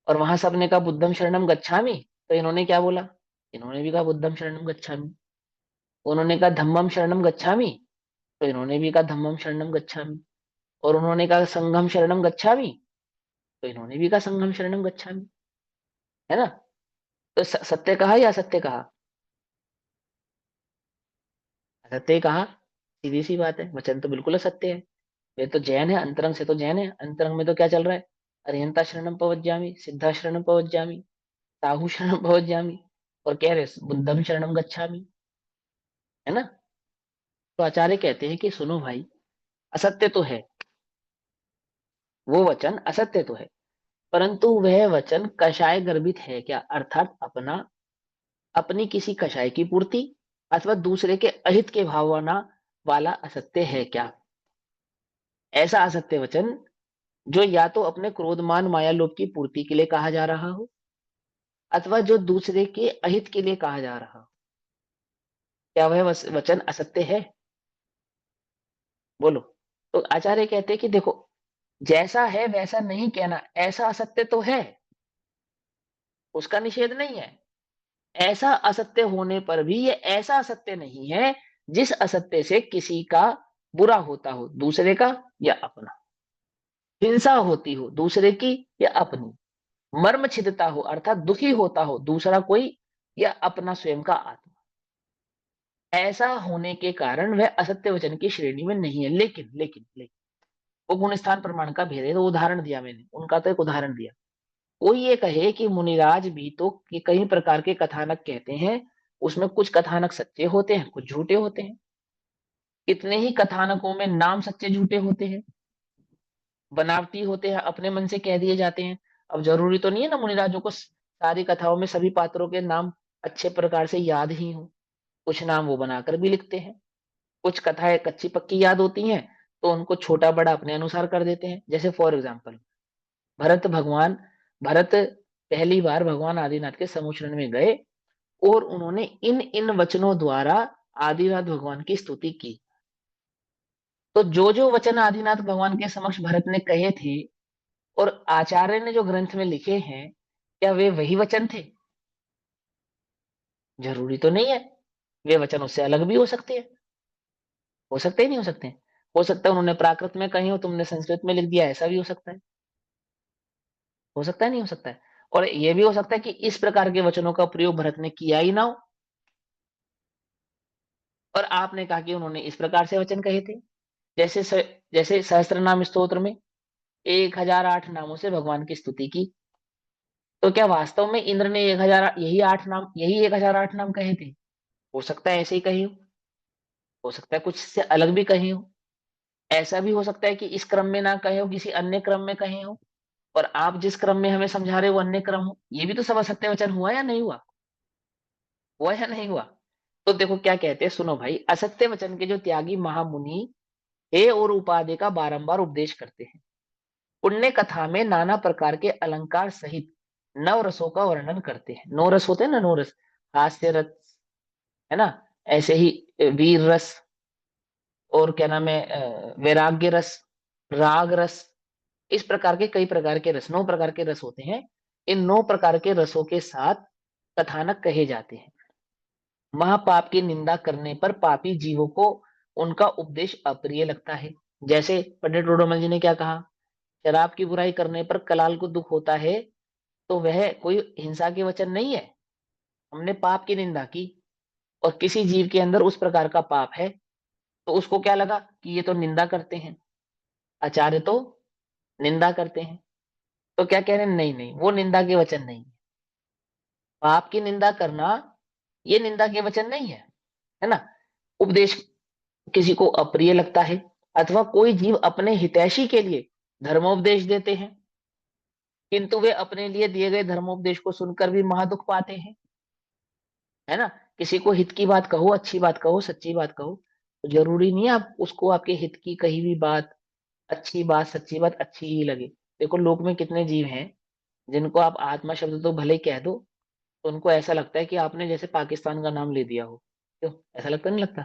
और वहां सबने कहा बुद्धम शरणम गच्छामि, तो इन्होंने क्या बोला? इन्होंने भी कहा बुद्धम शरणम गच्छामि। उन्होंने कहा धम्मम शरणम गच्छामि, तो इन्होंने भी कहा धम्मम शरणम गच्छामि। और उन्होंने कहा संघम शरणम गच्छामि, तो इन्होंने भी कहा संघम शरणम गच्छामि, है ना। तो सत्य कहा या असत्य कहा? असत्य कहा। सीधी सी बात है, वचन तो बिल्कुल असत्य है। वे तो जैन है, अंतरंग से तो जैन है। अंतरंग में तो क्या चल रहा है? अरिहंता शरणम पवज्जामि, सिद्धा शरणम पवज्जामि, साहू शरणम पवज्जामि, और कह रहे बुद्धम शरणम गच्छामि, है ना। तो आचार्य कहते हैं कि सुनो भाई, असत्य तो है, वो वचन असत्य तो है, परंतु वह वचन कषाय गर्भित है क्या? अर्थात अपनी किसी कषाय की पूर्ति अथवा दूसरे के अहित के भावना वाला असत्य है क्या? ऐसा असत्य वचन जो या तो अपने क्रोधमान माया लोभ की पूर्ति के लिए कहा जा रहा हो, अथवा जो दूसरे के अहित के लिए कहा जा रहा हो, क्या वह वचन असत्य है? बोलो। तो आचार्य कहते हैं कि देखो, जैसा है वैसा नहीं कहना, ऐसा असत्य तो है, उसका निषेध नहीं है। ऐसा असत्य होने पर भी ये ऐसा असत्य नहीं है जिस असत्य से किसी का बुरा होता हो, दूसरे का या अपना, हिंसा होती हो दूसरे की या अपनी, मर्म छिदता हो अर्थात दुखी होता हो दूसरा कोई या अपना स्वयं का आत्मा। ऐसा होने के कारण वह असत्य वचन की श्रेणी में नहीं है। लेकिन वो गुण स्थान प्रमाण का भेद है। तो उदाहरण दिया मैंने, उनका तो एक उदाहरण दिया। कोई ये कहे कि मुनिराज भी तो कि कई प्रकार के कथानक कहते हैं, उसमें कुछ कथानक सच्चे होते हैं कुछ झूठे होते हैं। कितने ही कथानकों में नाम सच्चे झूठे होते हैं, बनावटी होते हैं, अपने मन से कह दिए जाते हैं। अब जरूरी तो नहीं है ना मुनिराजों को सारी कथाओं में सभी पात्रों के नाम अच्छे प्रकार से याद ही हो, कुछ नाम वो बनाकर भी लिखते हैं। कुछ कथाएं कच्ची पक्की याद होती हैं, तो उनको छोटा बड़ा अपने अनुसार कर देते हैं। जैसे फॉर एग्जाम्पल, भरत भगवान भरत पहली बार भगवान आदिनाथ के समुचरण में गए और उन्होंने इन इन वचनों द्वारा आदिनाथ भगवान की स्तुति की। तो जो जो वचन आदिनाथ भगवान के समक्ष भरत ने कहे थे और आचार्य ने जो ग्रंथ में लिखे हैं, क्या वे वही वचन थे? जरूरी तो नहीं है। वे वचन उससे अलग भी हो सकते हैं, हो सकते ही नहीं हो सकते हैं। हो सकता है उन्होंने प्राकृत में कही हो, तुमने संस्कृत में लिख दिया, ऐसा भी हो सकता है। हो सकता है, नहीं हो सकता है। और यह भी हो सकता है कि इस प्रकार के वचनों का प्रयोग भरत ने किया ही ना हो, और आपने कहा कि उन्होंने इस प्रकार से वचन कहे थे। जैसे जैसे सहस्त्र नाम स्तोत्र में 1008 नामों से भगवान की स्तुति की, तो क्या वास्तव में इंद्र ने 1000 यही 8 नाम, यही 1008 नाम कहे थे? हो सकता है ऐसे ही कही हो सकता है कुछ से अलग भी कही हो। ऐसा भी हो सकता है कि इस क्रम में ना कहे हो, किसी अन्य क्रम में कहे हो, और आप जिस क्रम में हमें समझा रहे हो वो अन्य क्रम हो। ये भी तो सब असत्य वचन हुआ या नहीं हुआ? हुआ या नहीं हुआ? तो देखो क्या कहते हैं, सुनो भाई, असत्य वचन के जो त्यागी महामुनि हे और उपाधि का बारंबार उपदेश करते हैं, पुण्य कथा में नाना प्रकार के अलंकार सहित नव रसों का वर्णन करते हैं। नौ रस होते हैं ना, नौ रस, हास्य रस, है ना, ऐसे ही वीर रस, और क्या नाम है, वैराग्य रस, राग रस, इस प्रकार के कई प्रकार के रस, 9 प्रकार के रस होते हैं। इन 9 प्रकार के रसों के साथ कथानक कहे जाते हैं। महापाप की निंदा करने पर पापी जीवों को उनका उपदेश अप्रिय लगता है। जैसे पंडित डोडोमल जी ने क्या कहा, शराब की बुराई करने पर कलाल को दुख होता है, तो वह कोई हिंसा के वचन नहीं है। हमने पाप की निंदा की, और किसी जीव के अंदर उस प्रकार का पाप है, तो उसको क्या लगा कि ये तो निंदा करते हैं, आचार्य तो निंदा करते हैं। तो क्या कह रहे हैं, नहीं नहीं, वो निंदा के वचन नहीं है। पाप की निंदा करना ये निंदा के वचन नहीं है ना। उपदेश किसी को अप्रिय लगता है, अथवा कोई जीव अपने हितैषी के लिए धर्मोपदेश देते हैं, किंतु वे अपने लिए दिए गए धर्मोपदेश को सुनकर भी महादुख पाते हैं, है ना। किसी को हित की बात कहो, अच्छी बात कहो, सच्ची बात कहो, तो जरूरी नहीं है आप उसको आपके हित की कही हुई बात, अच्छी बात, सच्ची बात अच्छी ही लगे। देखो लोक में कितने जीव हैं जिनको आप आत्मा शब्द तो भले ही कह दो, तो उनको ऐसा लगता है कि आपने जैसे पाकिस्तान का नाम ले दिया हो। क्यों, ऐसा लगता नहीं लगता?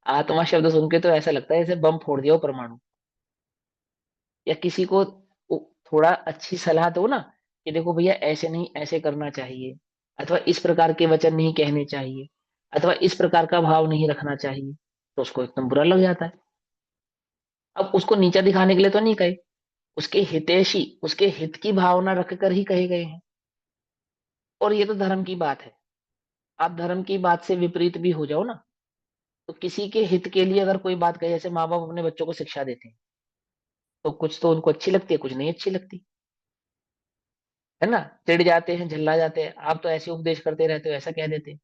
आत्मा शब्द सुन के तो ऐसा लगता है जैसे बम फोड़ दिया हो परमाणु। या किसी को थोड़ा अच्छी सलाह दो ना, कि देखो भैया ऐसे नहीं, ऐसे करना चाहिए, अथवा इस प्रकार के वचन नहीं कहने चाहिए, अथवा इस प्रकार का भाव नहीं रखना चाहिए, तो उसको एकदम बुरा लग जाता है। अब उसको नीचा दिखाने के लिए तो नहीं कहे, उसके हितैषी, उसके हित की भावना रख कर ही कहे गए हैं। और ये तो धर्म की बात है। आप धर्म की बात से विपरीत भी हो जाओ ना, तो किसी के हित के लिए अगर कोई बात कहे, जैसे माँ बाप अपने बच्चों को शिक्षा देते हैं, तो कुछ तो उनको अच्छी लगती है, कुछ नहीं अच्छी लगती, है ना। चिढ़ जाते हैं, झल्ला जाते हैं, आप तो ऐसे उपदेश करते रहते हो, ऐसा कह देते हैं।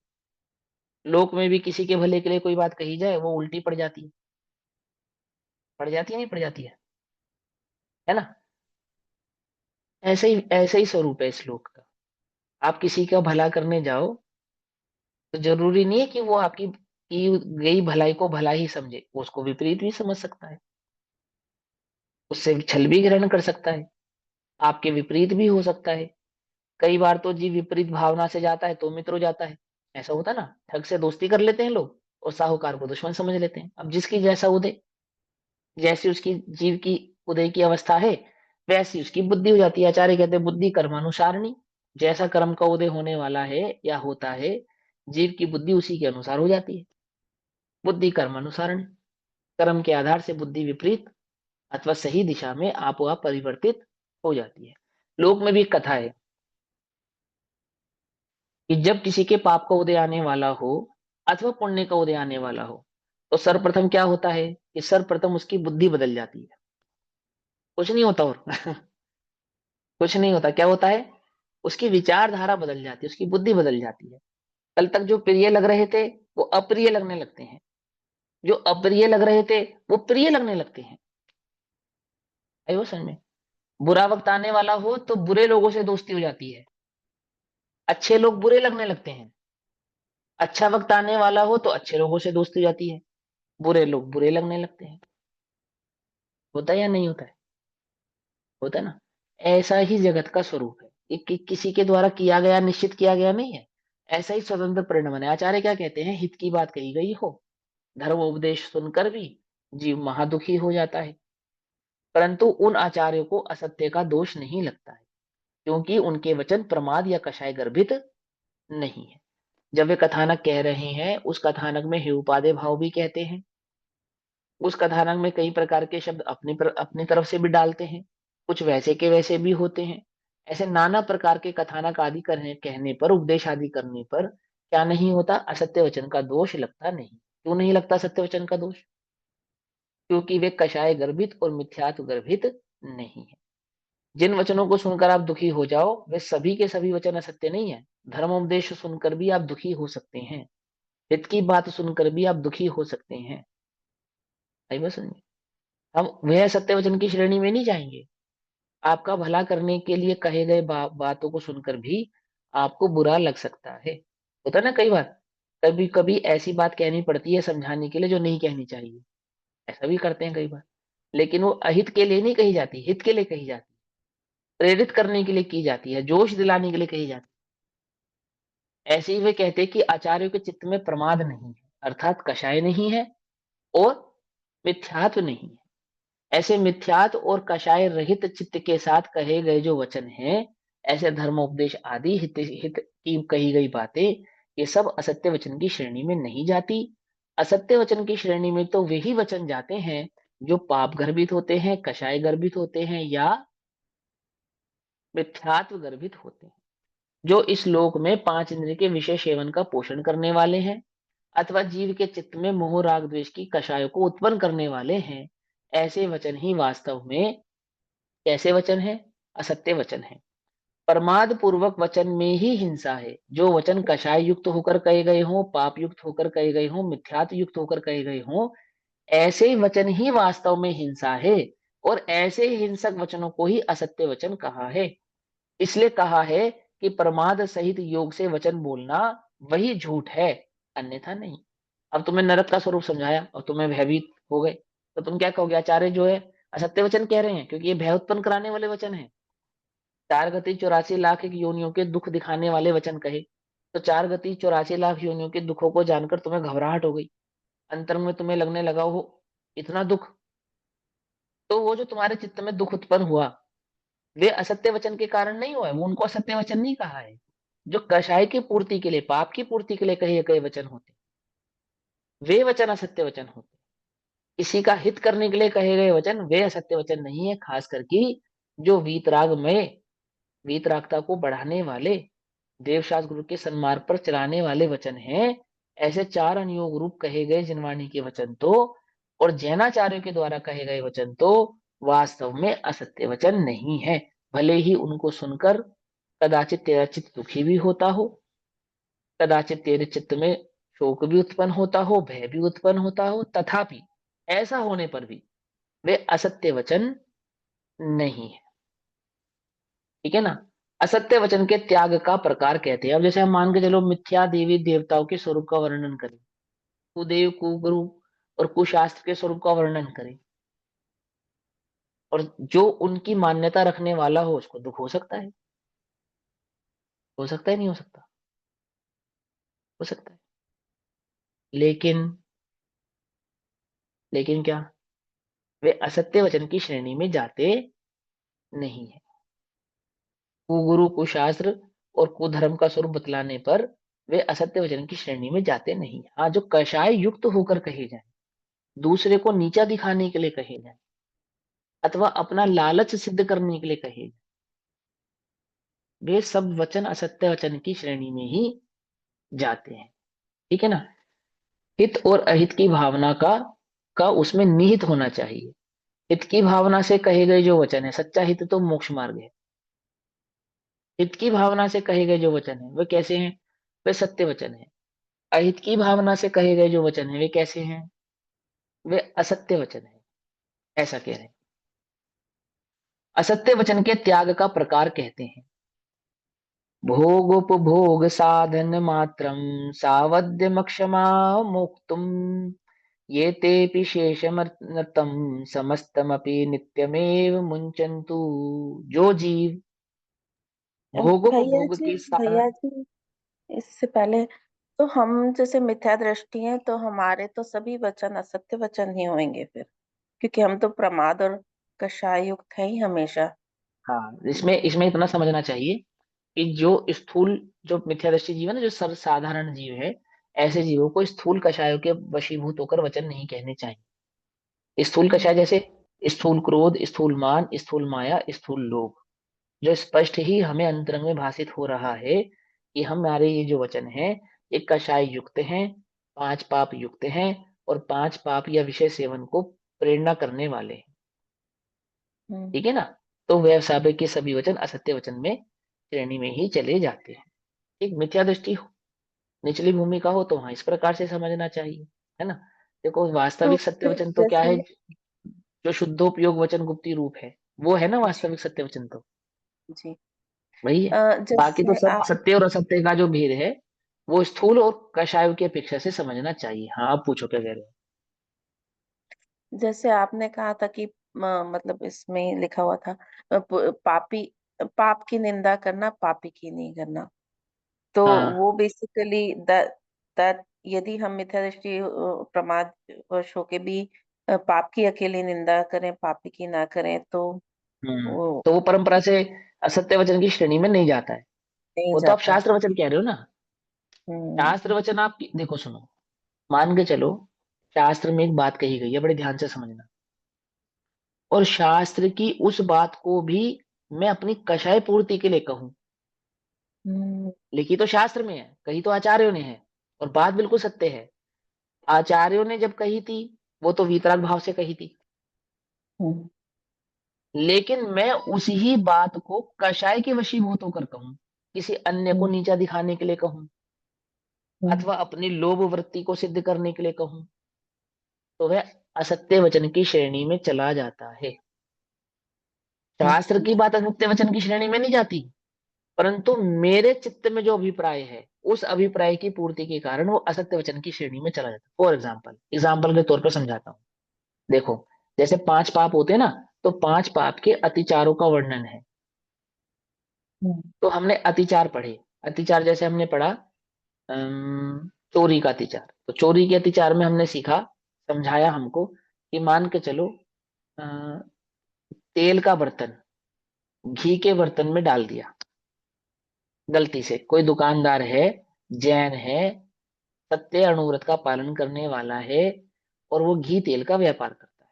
लोक में भी किसी के भले के लिए कोई बात कही जाए, वो उल्टी पड़ जाती है, पड़ जाती है, नहीं पड़ जाती है ना। ऐसे ही स्वरूप है इस श्लोक का। आप किसी का भला करने जाओ, तो जरूरी नहीं है कि वो आपकी की गई भलाई को भला ही समझे, वो उसको विपरीत भी समझ सकता है, उससे छल भी ग्रहण कर सकता है, आपके विपरीत भी हो सकता है। कई बार तो जीव विपरीत भावना से जाता है तो मित्र हो जाता है। ऐसा होता है ना, ठग से दोस्ती कर लेते हैं लोग और साहूकार को दुश्मन समझ लेते हैं। अब जिसकी जैसा उदय, जैसी उसकी जीव की उदय की अवस्था है, वैसी उसकी बुद्धि हो जाती है। आचार्य कहते हैं बुद्धि कर्मानुसारणी, जैसा कर्म का उदय होने वाला है या होता है, जीव की बुद्धि उसी के अनुसार हो जाती है। बुद्धि कर्मानुसारणी, कर्म के आधार से बुद्धि विपरीत अथवा सही दिशा में आप परिवर्तित हो जाती है। लोक में भी एक कथा है कि जब किसी के पाप का उदय आने वाला हो अथवा पुण्य का उदय आने वाला हो, तो सर्वप्रथम क्या होता है कि सर्वप्रथम उसकी बुद्धि बदल जाती है। कुछ नहीं होता और कुछ नहीं होता, क्या होता है, उसकी विचारधारा बदल जाती है, उसकी बुद्धि बदल जाती है। कल तक जो प्रिय लग रहे थे वो अप्रिय लगने लगते हैं, जो अप्रिय लग रहे थे वो प्रिय लगने लगते हैं। आई वो समझ में? बुरा वक्त आने वाला हो तो बुरे लोगों से दोस्ती हो जाती है, अच्छे लोग बुरे लगने लगते हैं। अच्छा वक्त आने वाला हो तो अच्छे लोगों से दोस्ती हो जाती है, बुरे लोग बुरे लगने लगते हैं। होता है या नहीं होता है? होता है ना। ऐसा ही जगत का स्वरूप है, ये किसी के द्वारा किया गया, निश्चित किया गया नहीं है। ऐसा ही स्वतंत्र परिणमन है। आचार्य क्या कहते हैं, हित की बात कही गई हो, धर्म उपदेश सुनकर भी जीव महादुखी हो जाता है, परंतु उन आचार्यों को असत्य का दोष नहीं लगता है, क्योंकि उनके वचन प्रमाद या कषाय गर्भित नहीं है। जब वे कथानक कह रहे हैं, उस कथानक में हेय उपादेय भाव भी कहते हैं। उस कथानक में कई प्रकार के शब्द अपनी तरफ से भी डालते हैं, कुछ वैसे के वैसे भी होते हैं। ऐसे नाना प्रकार के कथानक आदि करने कहने पर, उपदेश आदि करने पर क्या नहीं होता? असत्य वचन का दोष लगता नहीं। क्यों नहीं लगता सत्य वचन का दोष? क्योंकि वे कषाय गर्भित और मिथ्यात्व गर्भित नहीं है। जिन वचनों को सुनकर आप दुखी हो जाओ, वे सभी के सभी वचन असत्य नहीं है। धर्म उपदेश सुनकर भी आप दुखी हो सकते हैं, हित की बात सुनकर भी आप दुखी हो सकते हैं। आई बात समझ? हम वह सत्य वचन की श्रेणी में नहीं जाएंगे। आपका भला करने के लिए कहे गए बातों को सुनकर भी आपको बुरा लग सकता है। होता है ना कई बार, कभी कभी ऐसी बात कहनी पड़ती है समझाने के लिए जो नहीं कहनी चाहिए। ऐसा भी करते हैं कई बार, लेकिन वो अहित के लिए नहीं कही जाती, हित के लिए कही जाती, प्रेरित करने के लिए की जाती है, जोश दिलाने के लिए कही जाती है। ऐसे ही वे कहते हैं कि आचार्यों के चित्त में प्रमाद नहीं है, अर्थात कषाय नहीं है और मिथ्यात्व नहीं है। ऐसे मिथ्यात और कषाय रहित चित्त के साथ कहे गए जो वचन हैं, ऐसे धर्मोपदेश आदि हित हित की कही गई बातें, ये सब असत्य वचन की श्रेणी में नहीं जाती। असत्य वचन की श्रेणी में तो वही वचन जाते हैं जो पाप गर्भित होते हैं, कषाय गर्भित होते हैं या मिथ्यात्व गर्भित होते हैं, जो इस लोक में पांच इंद्रिय के विषय सेवन का पोषण करने वाले हैं, अथवा जीव के चित्त में मोह राग द्वेष की कषायों को उत्पन्न करने वाले हैं। ऐसे वचन ही वास्तव में कैसे वचन है? असत्य वचन है। प्रमाद पूर्वक वचन में ही हिंसा है। जो वचन कषाय युक्त होकर कहे गए हों, पाप युक्त होकर कहे गए हों, मिथ्यात्व युक्त होकर कहे गए हों, ऐसे वचन ही वास्तव में हिंसा है। और ऐसे हिंसक वचनों को ही असत्य वचन कहा है। इसलिए कहा है कि प्रमाद सहित योग से वचन बोलना वही झूठ है, अन्यथा नहीं। अब तुम्हें नरक का स्वरूप समझाया और तुम्हें भयभीत हो गए, तो तुम क्या कहोगे? आचार्य जो है असत्य वचन कह रहे हैं, क्योंकि ये भय उत्पन्न कराने वाले वचन है। चार गति 84 लाख एक योनियों के दुख दिखाने वाले वचन कहे, तो चार गति 84 लाख योनियों के दुखों को जानकर तुम्हें घबराहट हो गई, अंतर में तुम्हें लगने लगा हो इतना दुख, तो वो जो तुम्हारे चित्त में दुख उत्पन्न हुआ, वे असत्य वचन के कारण नहीं हुआ है। वो उनको असत्य वचन नहीं कहा है। जो कषाय की पूर्ति के लिए, पाप की पूर्ति के लिए कहे गए वचन होते, वे वचन असत्य वचन होते। किसी का हित करने के लिए कहे गए वचन वे असत्य वचन नहीं है। खास करके जो वीतराग में वीतरागता को बढ़ाने वाले, देवशास्त्र गुरु के सन्मार्ग पर चलाने वाले वचन हैं। ऐसे चार अनुयोग रूप कहे गए जिनवाणी के वचन तो, और जैनाचार्यों के द्वारा कहे गए वचन तो वास्तव में असत्य वचन नहीं है। भले ही उनको सुनकर कदाचित तेरा चित्त दुखी भी होता हो, कदाचित तेरे चित्त में शोक भी उत्पन्न होता हो, भय भी उत्पन्न होता हो, तथापि ऐसा होने पर भी वे असत्य वचन नहीं है। ठीक है ना? असत्य वचन के त्याग का प्रकार कहते हैं। अब जैसे हम मान के चलो मिथ्या देवी देवताओं के स्वरूप का वर्णन करें, कुदेव कुगुरु और कुशास्त्र के स्वरूप का वर्णन करें, और जो उनकी मान्यता रखने वाला हो उसको दुख हो सकता है। हो सकता है, नहीं हो सकता? हो सकता है। लेकिन लेकिन क्या वे असत्य वचन की श्रेणी में जाते नहीं है? कुगुरु कुशास्त्र और कुधर्म का स्वरूप बतलाने पर वे असत्य वचन की श्रेणी में जाते नहीं। हाँ, जो कषाय युक्त होकर कहे जाए, दूसरे को नीचा दिखाने के लिए कहे जाए, अथवा अपना लालच सिद्ध करने के लिए कहे जाए, वे सब वचन असत्य वचन की श्रेणी में ही जाते हैं। ठीक है ना? हित और अहित की भावना का उसमें निहित होना चाहिए। हित की भावना से कहे गए जो वचन है, सच्चा हित तो मोक्ष मार्ग है। हित की भावना से कहे गए जो वचन है वे कैसे हैं? वे सत्य वचन है। अहित की भावना से कहे गए जो वचन है वे कैसे हैं? वे असत्य वचन है। ऐसा कह रहे हैं। असत्य वचन के त्याग का प्रकार कहते हैं, भोगोपभोग साधन मात्रम सावध्यमक्षमा मोक्तुम ये तेपि शेषमनर्तम समस्तमपि नित्यमेव मुंचन्तु। जो जीव भोगोपभोग के साथ। भैया जी, इससे पहले तो हम जैसे मिथ्या दृष्टि हैं तो हमारे तो सभी वचन असत्य वचन ही होंगे फिर, क्योंकि हम तो प्रमाद और कषाय युक्त है ही हमेशा। हाँ, इसमें इसमें इतना समझना चाहिए कि जो मिथ्यादृष्टि जीव है ना, जो सर्वसाधारण जीव है, ऐसे जीवों को स्थूल कषायों के वशीभूत होकर वचन नहीं कहने चाहिए। स्थूल कषाय जैसे स्थूल क्रोध, स्थूल मान, स्थूल माया, स्थूल लोभ, जो स्पष्ट ही हमें अंतरंग में भाषित हो रहा है कि हमारे ये जो वचन है, ये कषाय युक्त हैं, पांच पाप युक्त हैं, और पांच पाप या विषय सेवन को प्रेरणा करने वाले हैं। ठीक है ना? तो व्यवसाय के सभी वचन असत्य वचन में श्रेणी में ही चले जाते हैं। एक मिथ्या दृष्टि निचली भूमिका हो तो वहां इस प्रकार से समझना चाहिए, है ना? देखो, तो वास्तविक सत्य फिर वचन तो क्या है? जैसे जो शुद्धोपयोग वचन गुप्ती रूप है, वो है ना जी वास्तविक सत्य वचन, तो वही है। बाकी तो जैसे सब आप सत्य और असत्य का जो भेद है, वो स्थूल और कषाय की अपेक्षा से समझना चाहिए। हाँ, आप पूछो क्या कह रहे हो? जैसे आपने कहा था कि मतलब इसमें लिखा हुआ था पापी पाप की निंदा करना, पापी की नहीं करना। तो हाँ। वो बेसिकली दैट यदि हम मिथ्या दृष्टि प्रमाद वश होके भी पाप की अकेली निंदा करें, पापी की ना करें, तो वो तो वो परंपरा से असत्य वचन की श्रेणी में नहीं जाता है। नहीं वो तो आप जाता। शास्त्र वचन कह रहे हो ना। हम्म शास्त्र वचन आप देखो, सुनो, मान के चलो, शास्त्र में एक बात कही गई है, बड़े ध्यान से समझना, और शास्त्र की उस बात को भी मैं अपनी कषाय पूर्ति के लिए कहूं। हम्म लिखी तो शास्त्र में है, कही तो आचार्यों ने है, और बात बिल्कुल सत्य है। आचार्यों ने जब कही थी, वो तो वीतराग भाव से कही थी, हम्म लेकिन मैं उसी ही बात को कषाय के वशीभूत होकर कहूं, किसी अन्य को हम्म नीचा दिखाने के लिए कहूं, हम्म अथवा अपनी लोभ वृत्ति को सिद्ध करने के लिए कहूं, तो वह असत्य वचन की श्रेणी में चला जाता है। शास्त्र हम्म की बात असत्य वचन की श्रेणी में नहीं जाती, परंतु मेरे चित्त में जो अभिप्राय है, उस अभिप्राय की पूर्ति के कारण वो असत्य वचन की श्रेणी में चला जाता है। फॉर एग्जाम्पल के तौर पर समझाता हूँ। देखो, जैसे पांच पाप होते हैं ना, तो पांच पाप के अतिचारों का वर्णन है। हम्म तो हमने अतिचार पढ़े। अतिचार जैसे हमने पढ़ा, चोरी का अतिचार। तो चोरी के अतिचार में हमने सीखा, समझाया हमको कि मान के चलो, अ, तेल का बर्तन घी के बर्तन में डाल दिया गलती से। कोई दुकानदार है, जैन है, सत्य अणुव्रत का पालन करने वाला है, और वो घी तेल का व्यापार करता है।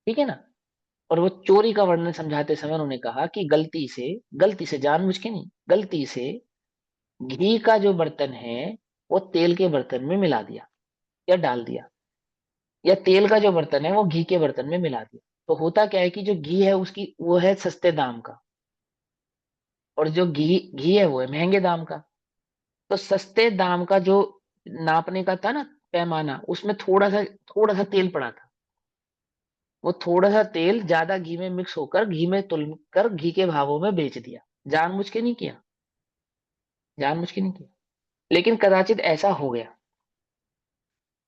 ठीक है ना? और वो चोरी का वर्णन समझाते समय उन्होंने कहा कि गलती से जानबूझ के नहीं, गलती से घी का जो बर्तन है, वो तेल के बर्तन में मिला दिया या डाल दिया, या तेल का जो बर्तन है वो घी के बर्तन में मिला दिया। तो होता क्या है कि जो घी है उसकी वो है सस्ते दाम का, और जो घी घी है वो है महंगे दाम का। तो सस्ते दाम का जो नापने का था ना पैमाना, उसमें थोड़ा सा तेल पड़ा था। वो थोड़ा सा तेल ज्यादा घी में मिक्स होकर घी में तुल कर घी के भावों में बेच दिया। जानबूझ के नहीं किया, जानबूझ के नहीं किया, लेकिन कदाचित ऐसा हो गया।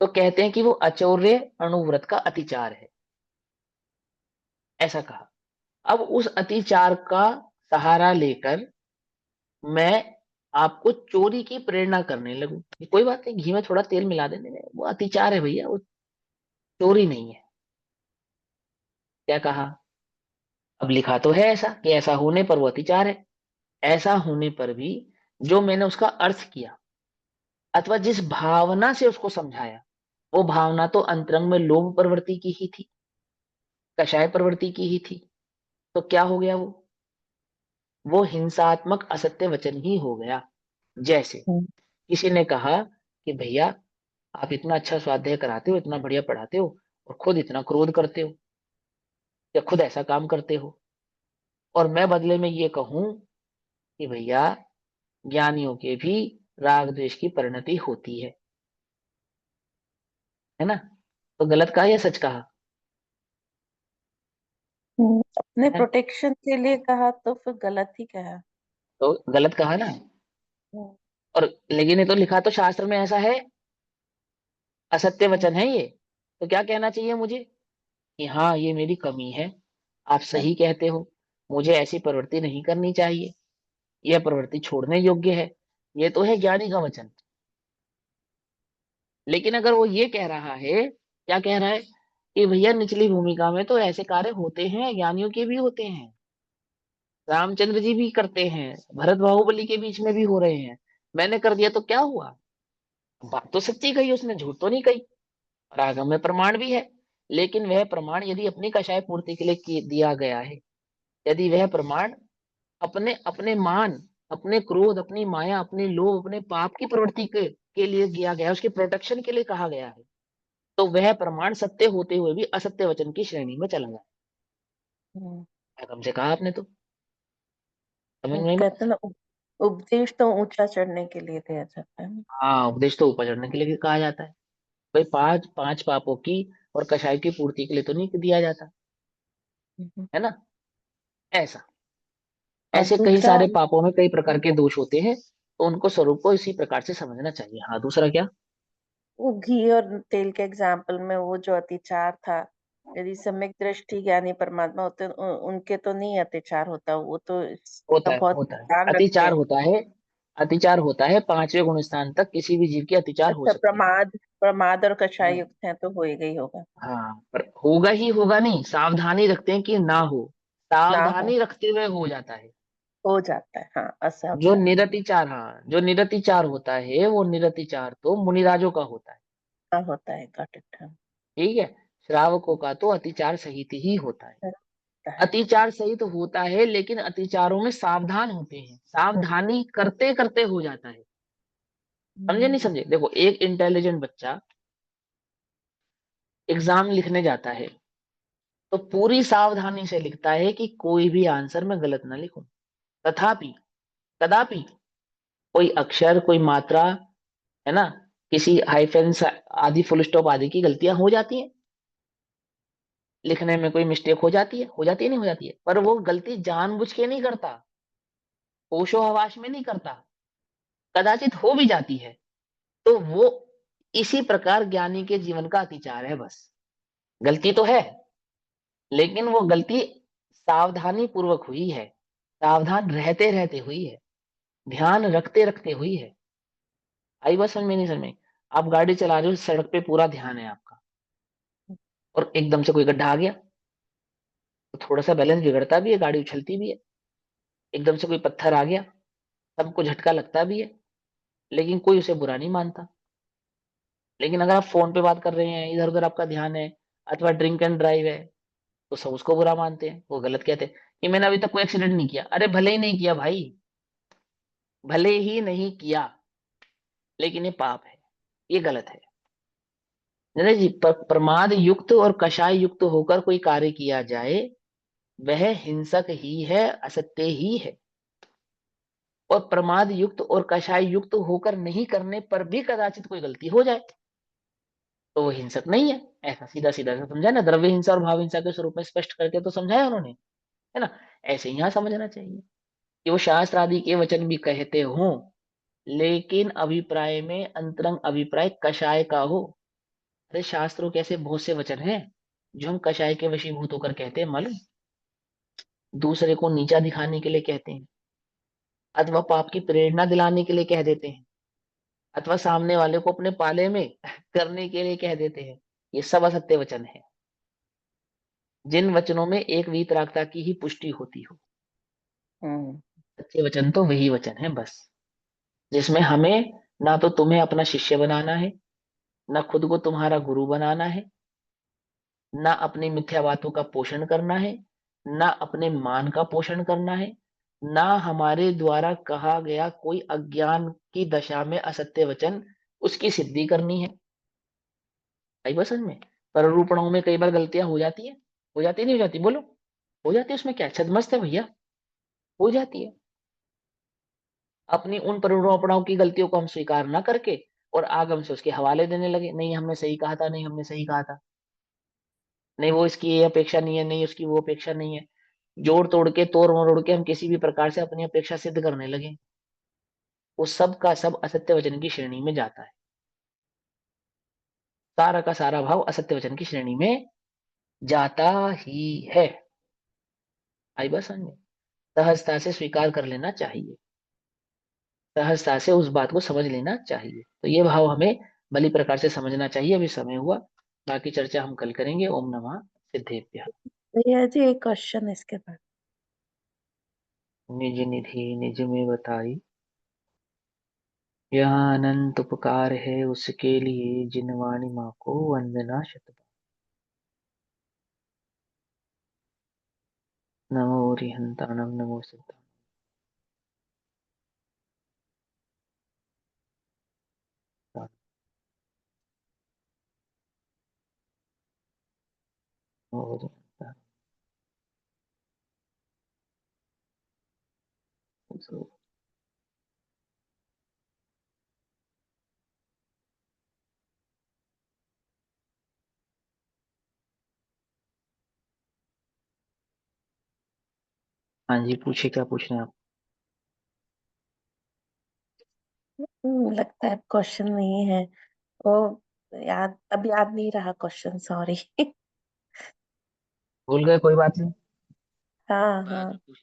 तो कहते हैं कि वो अचौर्य अणुव्रत का अतिचार है, ऐसा कहा। अब उस अतिचार का सहारा लेकर मैं आपको चोरी की प्रेरणा करने लगूं कि कोई बात नहीं, घी में थोड़ा तेल मिला देने में, वो अतिचार है भैया, वो चोरी नहीं है। क्या कहा? अब लिखा तो है ऐसा कि ऐसा होने पर वो अतिचार है। ऐसा होने पर भी जो मैंने उसका अर्थ किया, अथवा जिस भावना से उसको समझाया, वो भावना तो अंतरंग में लोभ प्रवृत्ति की ही थी, कषाय प्रवृत्ति की ही थी। तो क्या हो गया? वो हिंसात्मक असत्य वचन ही हो गया। जैसे हम्म किसी ने कहा कि भैया, आप इतना अच्छा स्वाध्याय कराते हो, इतना बढ़िया पढ़ाते हो, और खुद इतना क्रोध करते हो, या खुद ऐसा काम करते हो, और मैं बदले में ये कहूं कि भैया, ज्ञानियों के भी राग द्वेष की परिणति होती है ना? तो गलत कहा या सच कहा? अपने है? प्रोटेक्शन के लिए कहा तो फिर गलत ही कहा। तो गलत कहा ना। हम्म और लेकिन ये तो लिखा तो शास्त्र में ऐसा है, असत्य हम्म वचन है ये। तो क्या कहना चाहिए मुझे? कि हाँ, ये मेरी कमी है, आप सही कहते हो, मुझे ऐसी प्रवृत्ति नहीं करनी चाहिए, यह प्रवृत्ति छोड़ने योग्य है। ये तो है ज्ञानी का वचन। लेकिन अगर वो ये कह रहा है, क्या कह रहा है, कि भैया निचली भूमिका में तो ऐसे कार्य होते हैं, ज्ञानियों के भी होते हैं, रामचंद्र जी भी करते हैं, भरत बाहुबली के बीच में भी हो रहे हैं। मैंने कर दिया तो क्या हुआ? बात तो सच्ची कही उसने, झूठ तो नहीं कही। और आगम में प्रमाण भी है। लेकिन वह प्रमाण यदि अपनी कषाय पूर्ति के लिए दिया गया है, यदि वह प्रमाण अपने अपने मान, अपने क्रोध, अपनी माया, अपने लोभ, अपने पाप की प्रवृत्ति के लिए किया गया है, उसके प्रोटेक्शन के लिए कहा गया है, तो वह प्रमाण सत्य होते हुए भी असत्य वचन की श्रेणी में चला जाए। हम्म। आगम से कहा आपने तो, समझ में आई बात? कहते हैं ना, उपदेश तो ऊंचा चढ़ने के लिए दिया जाता है ना। हाँ, उपदेश तो ऊपर चढ़ने के लिए भी कहा जाता है। भाई पांच पांच पापों की और कषाय की पूर्ति के लिए तो नहीं दिया जाता, हम्म। है ना? ऐसा, और ऐसे कई दूसरा, सारे पापों में कई प्रकार के दोष होते हैं, तो उनको स्वरूप को इसी प्रकार से समझना चाहिए। हाँ, दूसरा क्या? वो घी और तेल के एग्जाम्पल में वो जो अतिचार था, यदि सम्यक दृष्टि ज्ञानी परमात्मा होते उनके तो नहीं अतिचार होता, वो तो इसका बहुत होता है, ध्यान रखते अतिचार हैं। होता है। अतिचार होता है, पांचवें गुण स्थान तक किसी भी जीव की अतिचार हो अच्छा, सकती प्रमाद प्रमाद और है कषाय ना? युक्त है तो हो ही गई होगा। हाँ, पर होगा ही होगा नहीं, सावधानी रखते हैं कि ना हो। ना हो, सावधानी रखते हुए हो जाता है। हो जाता है, हाँ, जो असावधान निरतिचार, हाँ, जो निरतिचार होता है, वो निरतिचार तो मुनिराजों का होता है। का होता है, गॉट इट, हाँ, ठीक है। श्रावकों का तो अतिचार सहित ही होता है। होता है। अतिचार सहित होता है, लेकिन अतिचारों में सावधान होते हैं, सावधानी करते करते हो जाता है। समझे नहीं हम्म। समझे? देखो, एक इंटेलिजेंट बच्चा एग्जाम लिखने जाता है, तो पूरी सावधानी से लिखता है कि कोई भी आंसर मैं गलत ना लिखूं। तथापि कदापि कोई अक्षर, कोई मात्रा, है ना, किसी हाइफन आदि, फुल स्टॉप आदि की गलतियां हो जाती हैं। लिखने में कोई मिस्टेक हो जाती है, हो जाती है, नहीं हो जाती है, पर वो गलती जानबूझ के नहीं करता, होशो हवास में नहीं करता, कदाचित हो भी जाती है। तो वो इसी प्रकार ज्ञानी के जीवन का अतिचार है बस। गलती तो है, लेकिन वो गलती सावधानी पूर्वक हुई है, सावधान रहते रहते हुई है, ध्यान रखते रखते हुई है। आई बात समझ में? नहीं समझ में? आप गाड़ी चला रहे हो, सड़क पे पूरा ध्यान है आपका, और एकदम से कोई गड्ढा आ गया, तो थोड़ा सा बैलेंस बिगड़ता भी है, गाड़ी उछलती भी है। एकदम से कोई पत्थर आ गया, सबको झटका लगता भी है, लेकिन कोई उसे बुरा नहीं मानता। लेकिन अगर आप फोन पे बात कर रहे हैं, इधर उधर आपका ध्यान है, अथवा ड्रिंक एंड ड्राइव है, तो सब उसको बुरा मानते हैं, वो गलत कहते हैं कि मैंने अभी तक कोई एक्सीडेंट नहीं किया। अरे भले ही नहीं किया भाई, भले ही नहीं किया, लेकिन ये पाप है, ये गलत है। नहीं जी, प्रमाद युक्त और कषाय युक्त होकर कोई कार्य किया जाए, वह हिंसक ही है, असत्य ही है। और प्रमाद युक्त और कषाय युक्त होकर नहीं करने पर भी कदाचित कोई गलती हो जाए, तो वो हिंसक नहीं है। ऐसा सीधा सीधा सा समझा ना, द्रव्य हिंसा और भाव हिंसा के स्वरूप में स्पष्ट करके तो समझाया उन्होंने, है ना? ऐसे ही यहाँ समझना चाहिए कि वो शास्त्र आदि के वचन भी कहते हों, लेकिन अभिप्राय में अंतरंग अभिप्राय कषाय का हो। अरे शास्त्रों के ऐसे बहुत से वचन हैं जो हम कषाय के वशीभूत होकर कहते हैं, मालूम? दूसरे को नीचा दिखाने के लिए कहते हैं, अथवा पाप की प्रेरणा दिलाने के लिए कह देते हैं, अथवा सामने वाले को अपने पाले में करने के लिए कह देते हैं। ये सब असत्य वचन है, जिन वचनों में एक वीतरागता की ही पुष्टि होती हो। हम्म। सच्चे वचन तो वही वचन है बस, जिसमें हमें ना तो तुम्हें अपना शिष्य बनाना है, ना खुद को तुम्हारा गुरु बनाना है, ना अपनी मिथ्या बातों का पोषण करना है, ना अपने मान का पोषण करना है, ना हमारे द्वारा कहा गया कोई अज्ञान की दशा में असत्य वचन उसकी सिद्धि करनी है। आई बस में पर रूपणों में कई बार गलतियां हो जाती है, हो जाती नहीं हो जाती, बोलो? हो जाती है, उसमें क्या छदमस्त है भैया? हो जाती है। अपनी उन परिरूपणाओं की गलतियों को हम स्वीकार ना करके और आगम से उसके हवाले देने लगे, नहीं हमने सही कहा था, नहीं हमने सही कहा था, नहीं वो इसकी ये अपेक्षा नहीं है, नहीं उसकी वो अपेक्षा नहीं है। जोड़ तोड़ के, तोड़ मरोड़ के हम किसी भी प्रकार से अपनी अपेक्षा सिद्ध करने लगे, वो सब का सब असत्य वचन की श्रेणी में जाता है। सारा का सारा भाव असत्य वचन की श्रेणी में जाता ही है। आई बस समझ में? सहजता से स्वीकार कर लेना चाहिए, सहजता से उस बात को समझ लेना चाहिए। तो ये भाव हमें भली प्रकार से समझना चाहिए। अभी समय हुआ, बाकी चर्चा हम कल करेंगे। ओम नमः सिद्धेभ्य। भैया जी, एक क्वेश्चन इसके बाद, निज निधि निज में बताई, यहाँ अनंत उपकार है उसके लिए, जिन वाणी माँ को वंदना शत। नमो रिहंताणम नमो सिद्धाणम। नमो रिहंताणम। हाँ जी, पूछिए क्या पूछना है आप। लगता है क्वेश्चन नहीं है वो, अब याद नहीं रहा क्वेश्चन, सॉरी। भूल गए, कोई बात नहीं। हाँ बाद हाँ। में पूछ